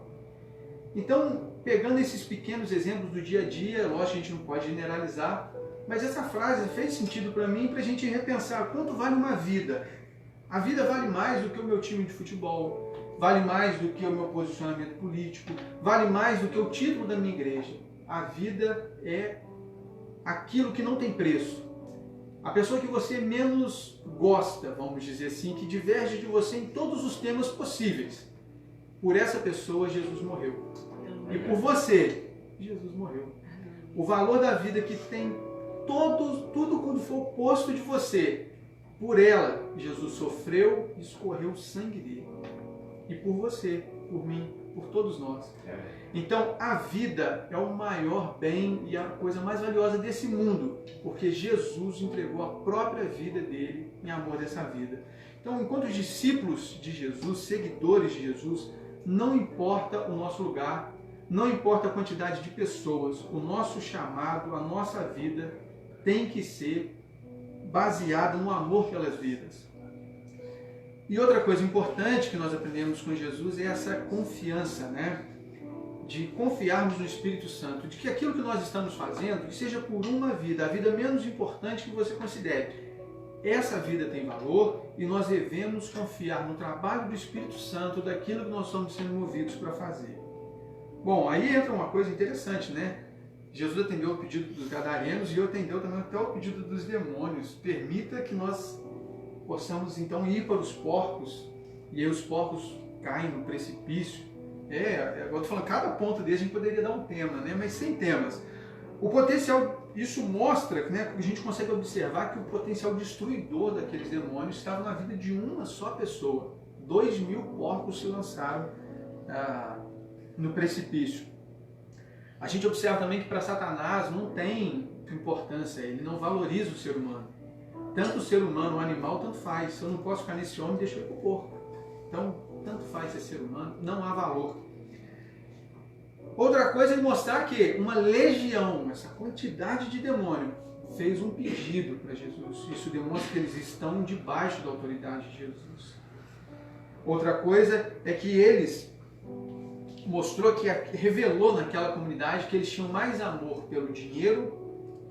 Então, pegando esses pequenos exemplos do dia a dia, lógico que a gente não pode generalizar, mas essa frase fez sentido para mim, para a gente repensar quanto vale uma vida. A vida vale mais do que o meu time de futebol, vale mais do que o meu posicionamento político, vale mais do que o título da minha igreja. A vida é aquilo que não tem preço. A pessoa que você menos gosta, vamos dizer assim, que diverge de você em todos os temas possíveis. Por essa pessoa, Jesus morreu. E por você, Jesus morreu. O valor da vida que tem tudo quando for oposto de você, por ela, Jesus sofreu e escorreu o sangue dele. E por você, por mim, por todos nós. Então, a vida é o maior bem e a coisa mais valiosa desse mundo, porque Jesus entregou a própria vida dele em amor dessa vida. Então, enquanto discípulos de Jesus, seguidores de Jesus, não importa o nosso lugar, não importa a quantidade de pessoas, o nosso chamado, a nossa vida tem que ser baseada no amor pelas vidas. E outra coisa importante que nós aprendemos com Jesus é essa confiança, né? De confiarmos no Espírito Santo, de que aquilo que nós estamos fazendo, que seja por uma vida, a vida menos importante que você considere, essa vida tem valor e nós devemos confiar no trabalho do Espírito Santo, daquilo que nós estamos sendo movidos para fazer. Bom, aí entra uma coisa interessante, né? Jesus atendeu o pedido dos gadarenos e atendeu também até o pedido dos demônios. Permita que nós possamos então ir para os porcos, e aí os porcos caem no precipício. Agora eu tô falando, cada ponto desse a gente poderia dar um tema, né? Mas sem temas. O potencial, isso mostra, né? A gente consegue observar que o potencial destruidor daqueles demônios estava na vida de uma só pessoa. 2.000 porcos se lançaram no precipício. A gente observa também que para Satanás não tem importância, ele não valoriza o ser humano. Tanto o ser humano, o animal, tanto faz. Se eu não posso ficar nesse homem, deixa eu ir para o porco. Então, tanto faz ser ser humano, não há valor. Outra coisa é mostrar que uma legião, essa quantidade de demônio, fez um pedido para Jesus. Isso demonstra que eles estão debaixo da autoridade de Jesus. Outra coisa é que eles revelou naquela comunidade que eles tinham mais amor pelo dinheiro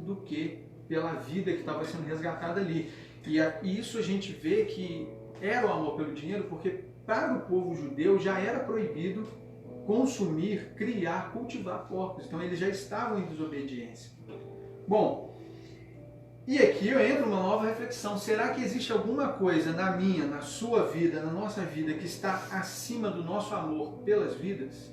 do que pela vida que estava sendo resgatada ali. E isso a gente vê que era o amor pelo dinheiro, porque para o povo judeu já era proibido consumir, criar, cultivar porcos. Então eles já estavam em desobediência. Bom, e aqui eu entro numa nova reflexão. Será que existe alguma coisa na minha, na sua vida, na nossa vida, que está acima do nosso amor pelas vidas?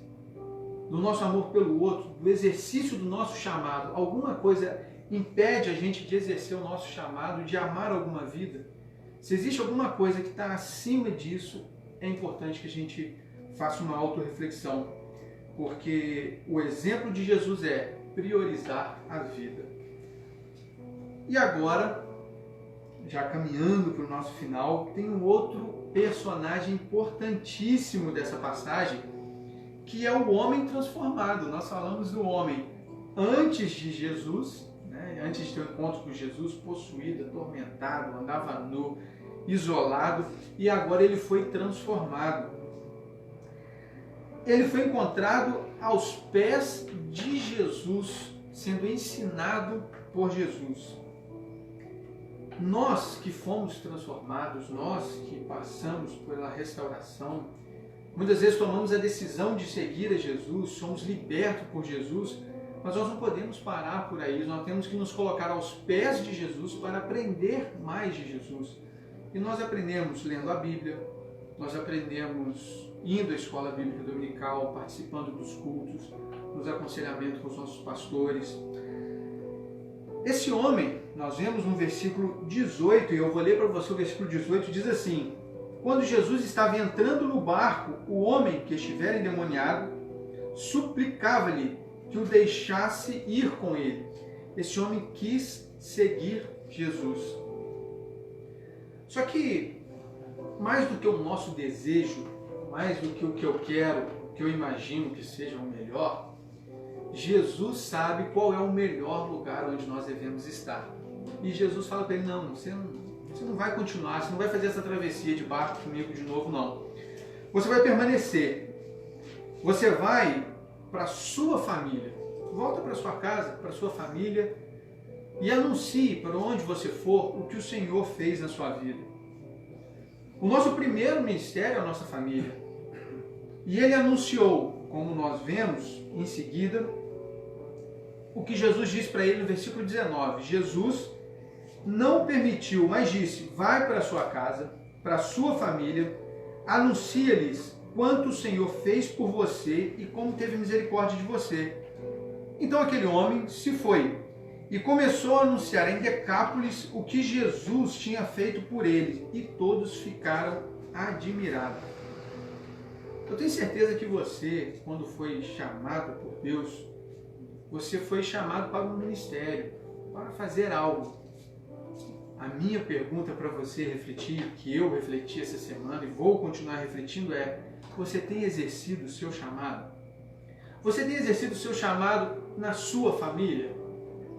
Do nosso amor pelo outro, do exercício do nosso chamado? Alguma coisa impede a gente de exercer o nosso chamado, de amar alguma vida? Se existe alguma coisa que está acima disso, é importante que a gente faça uma autorreflexão, porque o exemplo de Jesus é priorizar a vida. E agora, já caminhando para o nosso final, tem um outro personagem importantíssimo dessa passagem, que é o homem transformado. Nós falamos do homem antes de Jesus, né? Antes de ter um encontro com Jesus, possuído, atormentado, andava nu, isolado, e agora ele foi transformado. Ele foi encontrado aos pés de Jesus, sendo ensinado por Jesus. Nós que fomos transformados, nós que passamos pela restauração, muitas vezes tomamos a decisão de seguir a Jesus, somos libertos por Jesus, mas nós não podemos parar por aí, nós temos que nos colocar aos pés de Jesus para aprender mais de Jesus. E nós aprendemos lendo a Bíblia, nós aprendemos indo à escola bíblica dominical, participando dos cultos, nos aconselhamentos com os nossos pastores. Esse homem, nós vemos no versículo 18, e eu vou ler para você o versículo 18, diz assim: quando Jesus estava entrando no barco, o homem que estivera endemoniado suplicava-lhe que o deixasse ir com ele. Esse homem quis seguir Jesus. Só que, mais do que o nosso desejo, mais do que o que eu quero, o que eu imagino que seja o melhor, Jesus sabe qual é o melhor lugar onde nós devemos estar. E Jesus fala para ele: não, você não vai continuar, você não vai fazer essa travessia de barco comigo de novo, não. Você vai permanecer. Você vai para a sua família. Volta para sua casa, para sua família e anuncie para onde você for o que o Senhor fez na sua vida. O nosso primeiro ministério é a nossa família. E ele anunciou, como nós vemos em seguida, o que Jesus disse para ele no versículo 19. Jesus não permitiu, mas disse: vai para a sua casa, para a sua família, anuncia-lhes quanto o Senhor fez por você e como teve misericórdia de você. Então aquele homem se foi e começou a anunciar em Decápolis o que Jesus tinha feito por ele, e todos ficaram admirados. Eu tenho certeza que você, quando foi chamado por Deus, você foi chamado para um ministério, para fazer algo. A minha pergunta para você refletir, que eu refleti essa semana e vou continuar refletindo, é: você tem exercido o seu chamado? Você tem exercido o seu chamado na sua família?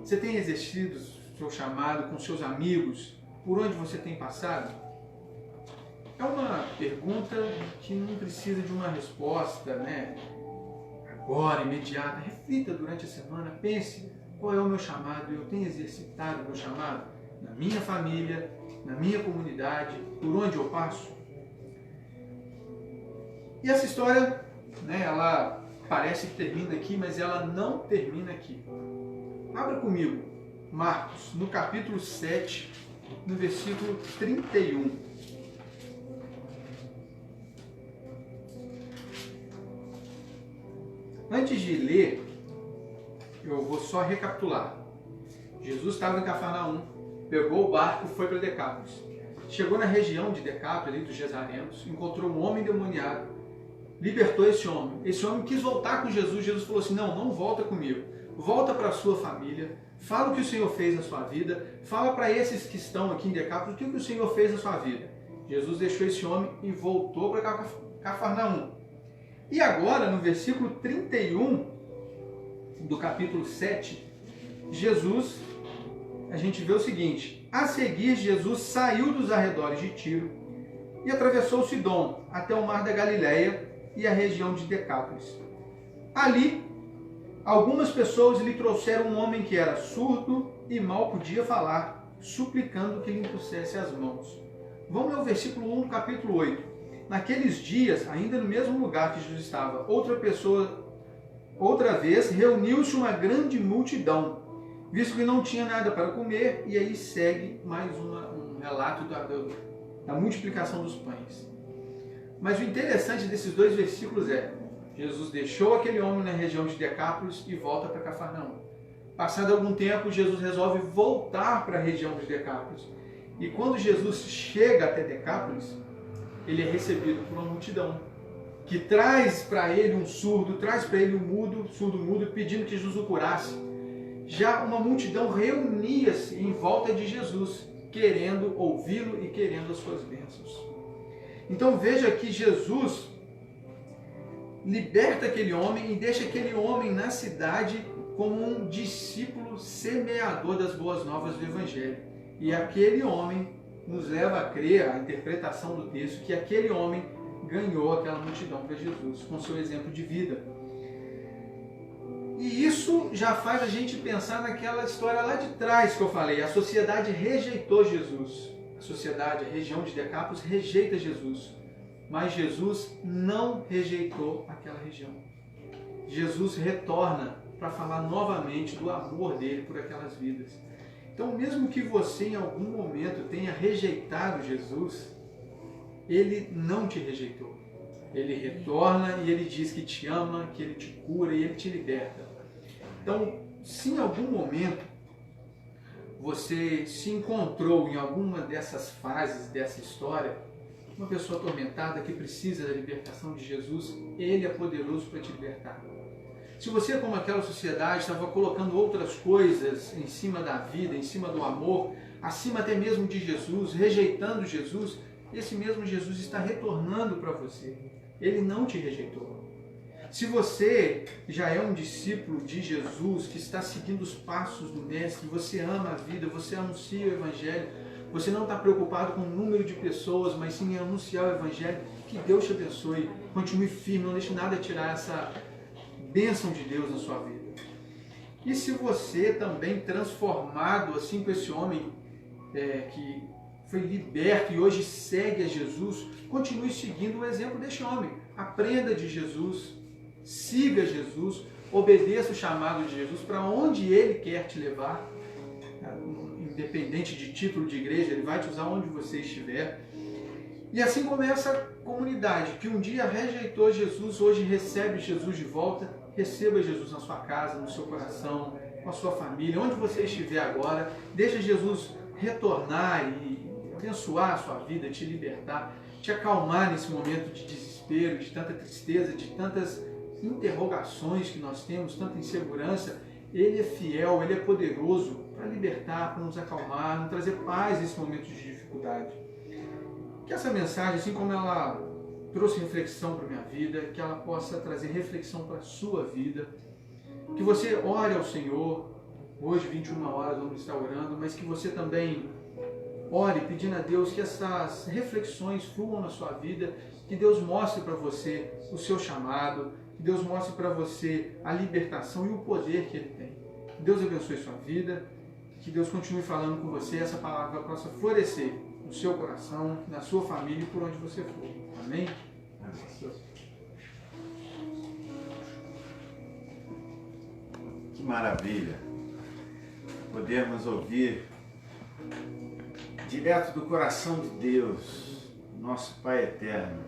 Você tem exercido o seu chamado com seus amigos? Por onde você tem passado? É uma pergunta que não precisa de uma resposta, agora, imediata. Reflita durante a semana, pense: qual é o meu chamado? Eu tenho exercitado o meu chamado na minha família, na minha comunidade, por onde eu passo? E essa história, ela parece que termina aqui, mas ela não termina aqui. Abra comigo Marcos, no capítulo 7, no versículo 31. Antes de ler, eu vou só recapitular. Jesus estava em Cafarnaum, pegou o barco e foi para Decápolis. Chegou na região de Decápolis, ali dos Gesarenos, encontrou um homem endemoniado, libertou esse homem. Esse homem quis voltar com Jesus. Jesus falou assim: não volta comigo. Volta para a sua família, fala o que o Senhor fez na sua vida, fala para esses que estão aqui em Decápolis o que o Senhor fez na sua vida. Jesus deixou esse homem e voltou para Cafarnaum. E agora, no versículo 31 do capítulo 7, a gente vê o seguinte: a seguir, Jesus saiu dos arredores de Tiro e atravessou Sidom até o mar da Galileia e a região de Decápolis. Ali, algumas pessoas lhe trouxeram um homem que era surdo e mal podia falar, suplicando que lhe impusesse as mãos. Vamos ler o versículo 1 do capítulo 8. Naqueles dias, ainda no mesmo lugar que Jesus estava, outra vez reuniu-se uma grande multidão, visto que não tinha nada para comer, e aí segue mais um relato da multiplicação dos pães. Mas o interessante desses dois versículos é: Jesus deixou aquele homem na região de Decápolis e volta para Cafarnaum. Passado algum tempo, Jesus resolve voltar para a região de Decápolis. E quando Jesus chega até Decápolis, ele é recebido por uma multidão que traz para ele um surdo, traz para ele um surdo mudo, pedindo que Jesus o curasse. Já uma multidão reunia-se em volta de Jesus, querendo ouvi-lo e querendo as suas bênçãos. Então veja que Jesus liberta aquele homem e deixa aquele homem na cidade como um discípulo semeador das boas novas do Evangelho. E aquele homem nos leva a crer, a interpretação do texto, que aquele homem ganhou aquela multidão para Jesus, com seu exemplo de vida. E isso já faz a gente pensar naquela história lá de trás que eu falei. A sociedade rejeitou Jesus. A sociedade, a região de Decápolis, rejeita Jesus. Mas Jesus não rejeitou aquela região. Jesus retorna para falar novamente do amor dele por aquelas vidas. Então, mesmo que você em algum momento tenha rejeitado Jesus, ele não te rejeitou. Ele retorna e ele diz que te ama, que ele te cura e ele te liberta. Então, se em algum momento você se encontrou em alguma dessas fases dessa história, uma pessoa atormentada que precisa da libertação de Jesus, ele é poderoso para te libertar. Se você, como aquela sociedade, estava colocando outras coisas em cima da vida, em cima do amor, acima até mesmo de Jesus, rejeitando Jesus, esse mesmo Jesus está retornando para você. Ele não te rejeitou. Se você já é um discípulo de Jesus, que está seguindo os passos do Mestre, você ama a vida, você anuncia o Evangelho, você não está preocupado com o número de pessoas, mas sim em anunciar o Evangelho, que Deus te abençoe. Continue firme, não deixe nada tirar essa bênção de Deus na sua vida. E se você também transformado, assim como esse homem que foi liberto e hoje segue a Jesus, continue seguindo o exemplo deste homem. Aprenda de Jesus, siga Jesus, obedeça o chamado de Jesus para onde Ele quer te levar. Independente de título de igreja, Ele vai te usar onde você estiver. E assim como essa comunidade que um dia rejeitou Jesus, hoje recebe Jesus de volta. Receba Jesus na sua casa, no seu coração, com a sua família, onde você estiver agora. Deixa Jesus retornar e abençoar a sua vida, te libertar, te acalmar nesse momento de desespero, de tanta tristeza, de tantas interrogações que nós temos, tanta insegurança. Ele é fiel, Ele é poderoso para libertar, para nos acalmar, nos trazer paz nesse momento de dificuldade. Que essa mensagem, assim como ela trouxe reflexão para a minha vida, que ela possa trazer reflexão para a sua vida. Que você ore ao Senhor. Hoje, 21 horas, vamos estar orando, mas que você também ore pedindo a Deus que essas reflexões fluam na sua vida, que Deus mostre para você o seu chamado, que Deus mostre para você a libertação e o poder que Ele tem. Que Deus abençoe sua vida, que Deus continue falando com você, essa palavra possa florescer no seu coração, na sua família e por onde você for. Amém? Que maravilha podermos ouvir direto do coração de Deus, nosso Pai eterno,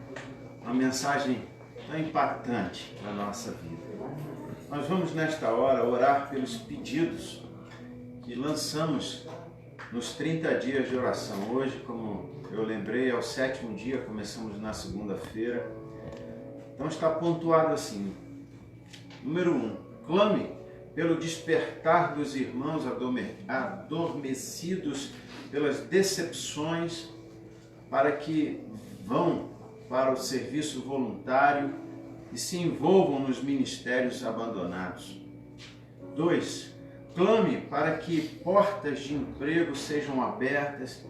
uma mensagem tão impactante na nossa vida. Nós vamos nesta hora orar pelos pedidos que lançamos nos 30 dias de oração. Hoje, como eu lembrei, é o 7º dia, começamos na segunda-feira. Então está pontuado assim. Número 1, clame pelo despertar dos irmãos adormecidos pelas decepções, para que vão para o serviço voluntário e se envolvam nos ministérios abandonados. 2, clame para que portas de emprego sejam abertas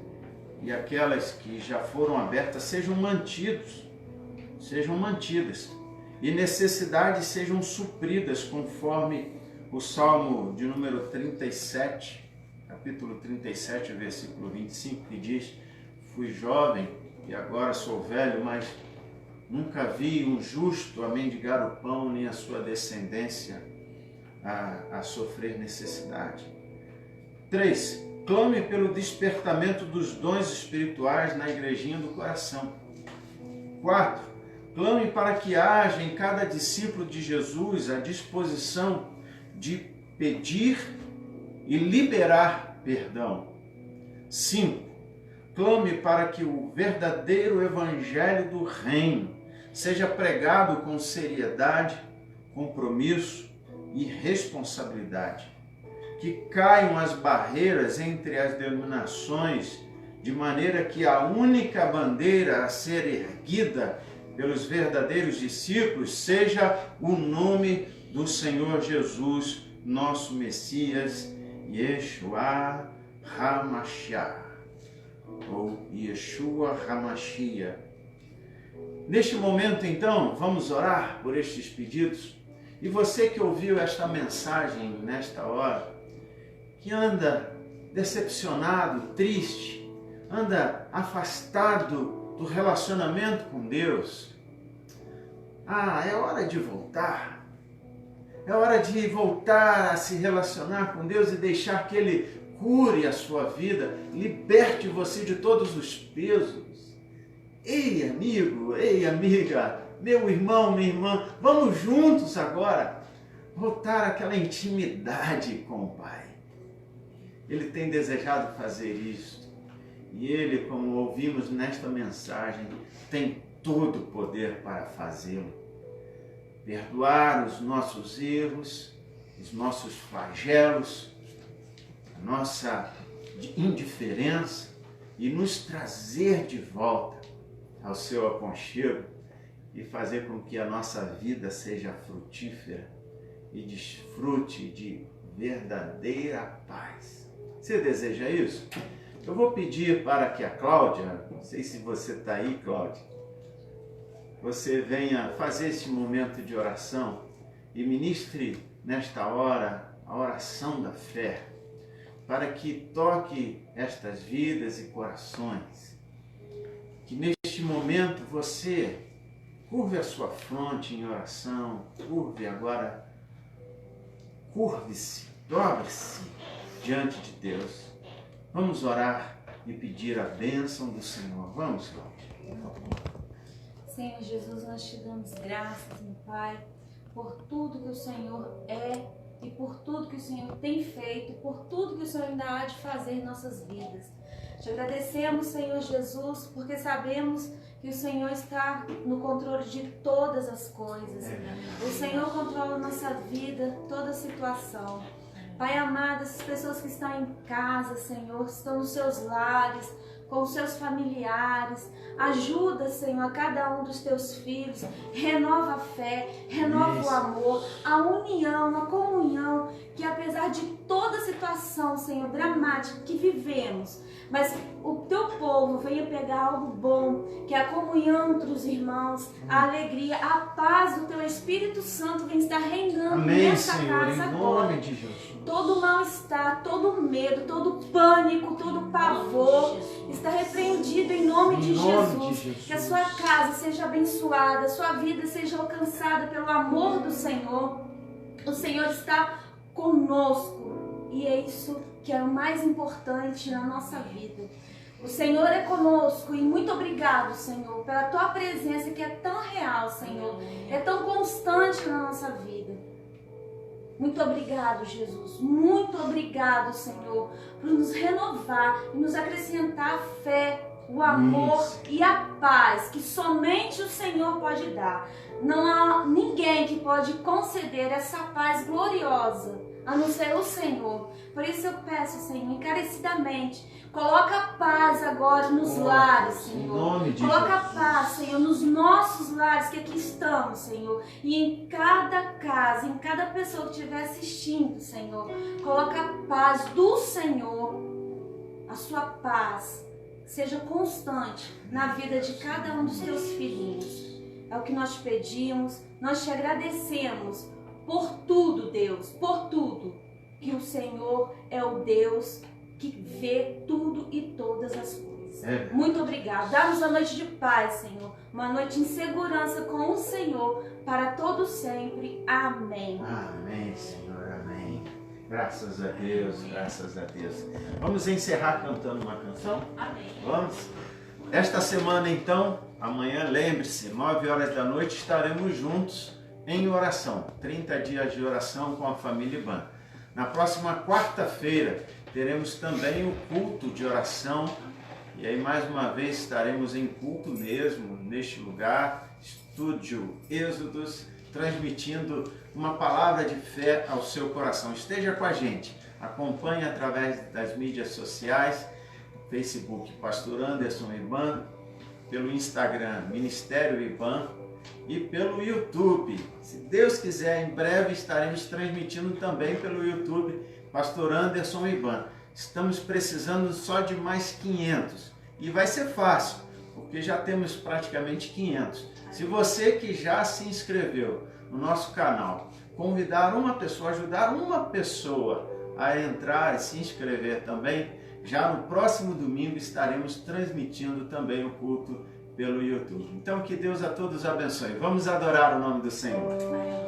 e aquelas que já foram abertas sejam mantidas e necessidades sejam supridas, conforme o Salmo de número 37, capítulo 37, versículo 25, que diz: fui jovem e agora sou velho, mas nunca vi um justo a mendigar o pão, nem a sua descendência a sofrer necessidade. 3, clame pelo despertamento dos dons espirituais na igrejinha do coração. 4, clame para que haja em cada discípulo de Jesus a disposição de pedir e liberar perdão. 5, clame para que o verdadeiro evangelho do reino seja pregado com seriedade, compromisso e responsabilidade. Que caiam as barreiras entre as denominações, de maneira que a única bandeira a ser erguida pelos verdadeiros discípulos seja o nome do Senhor Jesus, nosso Messias, Yeshua HaMashiach, ou Yeshua HaMashiach. Neste momento, então, vamos orar por estes pedidos E você que ouviu esta mensagem nesta hora, que anda decepcionado, triste, anda afastado do relacionamento com Deus, é hora de voltar. É hora de voltar a se relacionar com Deus e deixar que Ele cure a sua vida, liberte você de todos os pesos. Ei, amigo, ei, amiga, meu irmão, minha irmã, vamos juntos agora voltar àquela intimidade com o Pai. Ele tem desejado fazer isto. E Ele, como ouvimos nesta mensagem, tem todo o poder para fazê-lo. Perdoar os nossos erros, os nossos flagelos, a nossa indiferença e nos trazer de volta ao seu aconchego e fazer com que a nossa vida seja frutífera e desfrute de verdadeira paz. Você deseja isso? Eu vou pedir para que a Cláudia, não sei se você está aí, Cláudia, você venha fazer esse momento de oração e ministre nesta hora a oração da fé, para que toque estas vidas e corações. Que neste momento você curve a sua fronte em oração, curve-se, dobre-se diante de Deus. Vamos orar e pedir a bênção do Senhor. Vamos, Cláudia. Senhor Jesus, nós te damos graças, meu Pai, por tudo que o Senhor é e por tudo que o Senhor tem feito, por tudo que o Senhor ainda há de fazer em nossas vidas. Te agradecemos, Senhor Jesus, porque sabemos que o Senhor está no controle de todas as coisas. O Senhor controla a nossa vida, toda a situação. Pai amado, essas pessoas que estão em casa, Senhor, estão nos seus lares, com os seus familiares, ajuda, Senhor, a cada um dos teus filhos, renova a fé, renova o amor, a união, a comunhão, que apesar de toda a situação, Senhor, dramática que vivemos, mas o teu povo venha pegar algo bom, que é a comunhão entre os irmãos, a alegria, a paz do teu Espírito Santo vem estar reinando nessa casa agora. Em nome de Jesus. Todo mal-estar, todo medo, todo pânico, todo pavor está repreendido em nome de Jesus. Que a sua casa seja abençoada, a sua vida seja alcançada pelo amor do Senhor. O Senhor está conosco e é isso que é o mais importante na nossa vida. O Senhor é conosco e muito obrigado, Senhor, pela tua presença que é tão real, Senhor, é tão constante na nossa vida. Muito obrigado, Jesus. Muito obrigado, Senhor, por nos renovar e nos acrescentar a fé, o amor e a paz que somente o Senhor pode dar. Não há ninguém que pode conceder essa paz gloriosa, a não ser o Senhor. Por isso eu peço, Senhor, encarecidamente, coloca a paz agora nos lares, Senhor. Coloca a paz, Senhor, nos nossos lares que aqui estamos, Senhor. E em cada casa, em cada pessoa que estiver assistindo, Senhor. Coloca a paz do Senhor, a sua paz, seja constante na vida de cada um dos teus filhinhos. É o que nós te pedimos, nós te agradecemos por tudo, Deus, por tudo. Que o Senhor é o Deus que vê tudo e todas as coisas. Muito obrigado. Dá-nos a noite de paz, Senhor. Uma noite em segurança com o Senhor para todo sempre. Amém. Amém, Senhor. Amém. Graças a Deus, graças a Deus. Vamos encerrar cantando uma canção? Amém. Vamos? Esta semana, então, amanhã, lembre-se, 9 horas da noite, estaremos juntos em oração. 30 dias de oração com a família IBAN. Na próxima quarta-feira, teremos também o culto de oração. E aí, mais uma vez, estaremos em culto mesmo, neste lugar, Estúdio Êxodos, transmitindo uma palavra de fé ao seu coração. Esteja com a gente, acompanhe através das mídias sociais, Facebook Pastor Anderson IBAN, pelo Instagram Ministério IBAN e pelo YouTube. Se Deus quiser, em breve estaremos transmitindo também pelo YouTube Pastor Anderson IBAN. Estamos precisando só de mais 500 e vai ser fácil, porque já temos praticamente 500. Se você que já se inscreveu no nosso canal, convidar uma pessoa, ajudar uma pessoa a entrar e se inscrever também, já no próximo domingo estaremos transmitindo também o culto pelo YouTube. Então que Deus a todos abençoe. Vamos adorar o nome do Senhor. Aleluia.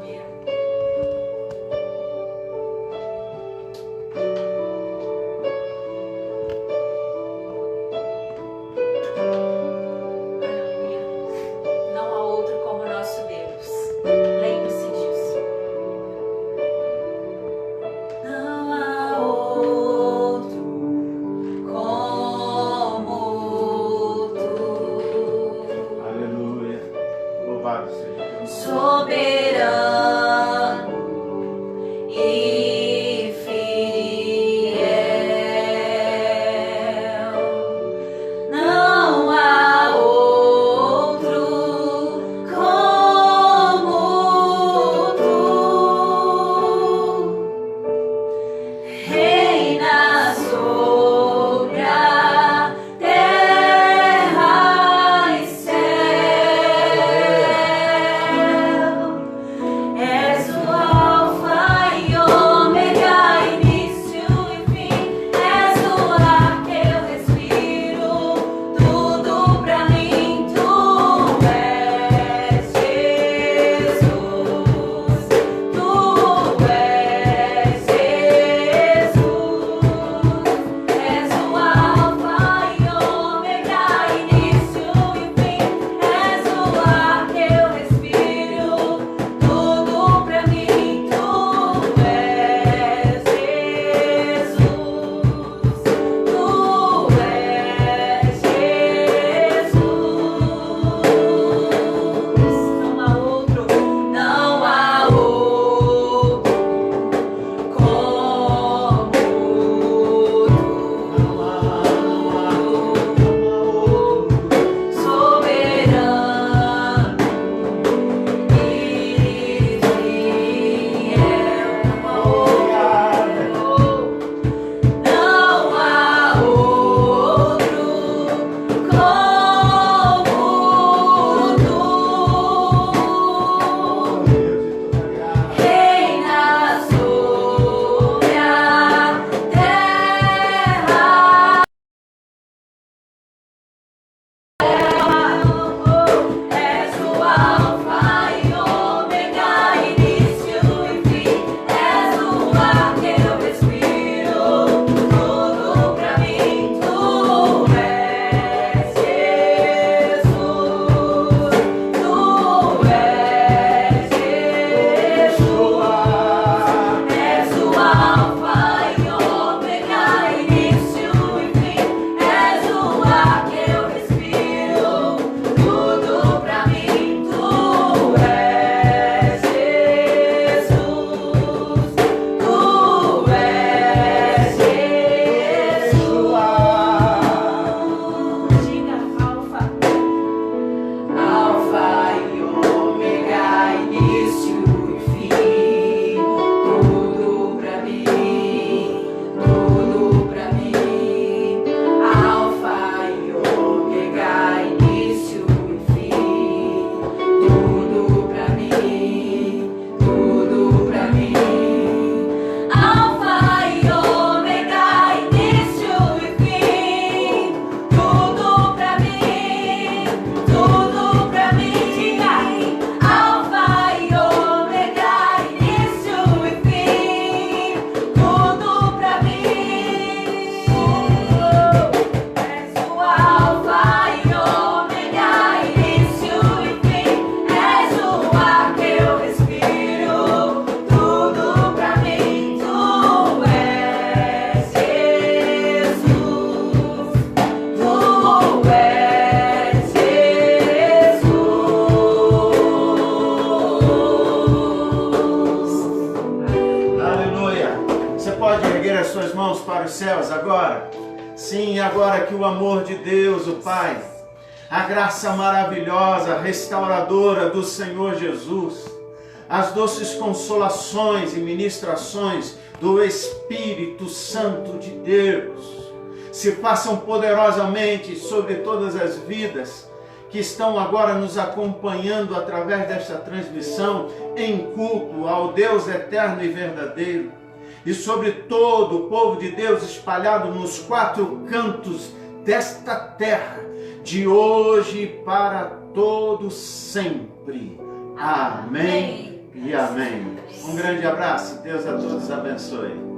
céus agora. Sim, agora que o amor de Deus, o Pai, a graça maravilhosa, restauradora do Senhor Jesus, as doces consolações e ministrações do Espírito Santo de Deus se façam poderosamente sobre todas as vidas que estão agora nos acompanhando através desta transmissão em culto ao Deus eterno e verdadeiro, e sobre todo o povo de Deus espalhado nos 4 cantos desta terra, de hoje para todo sempre. Amém e amém. Um grande abraço, Deus a todos abençoe.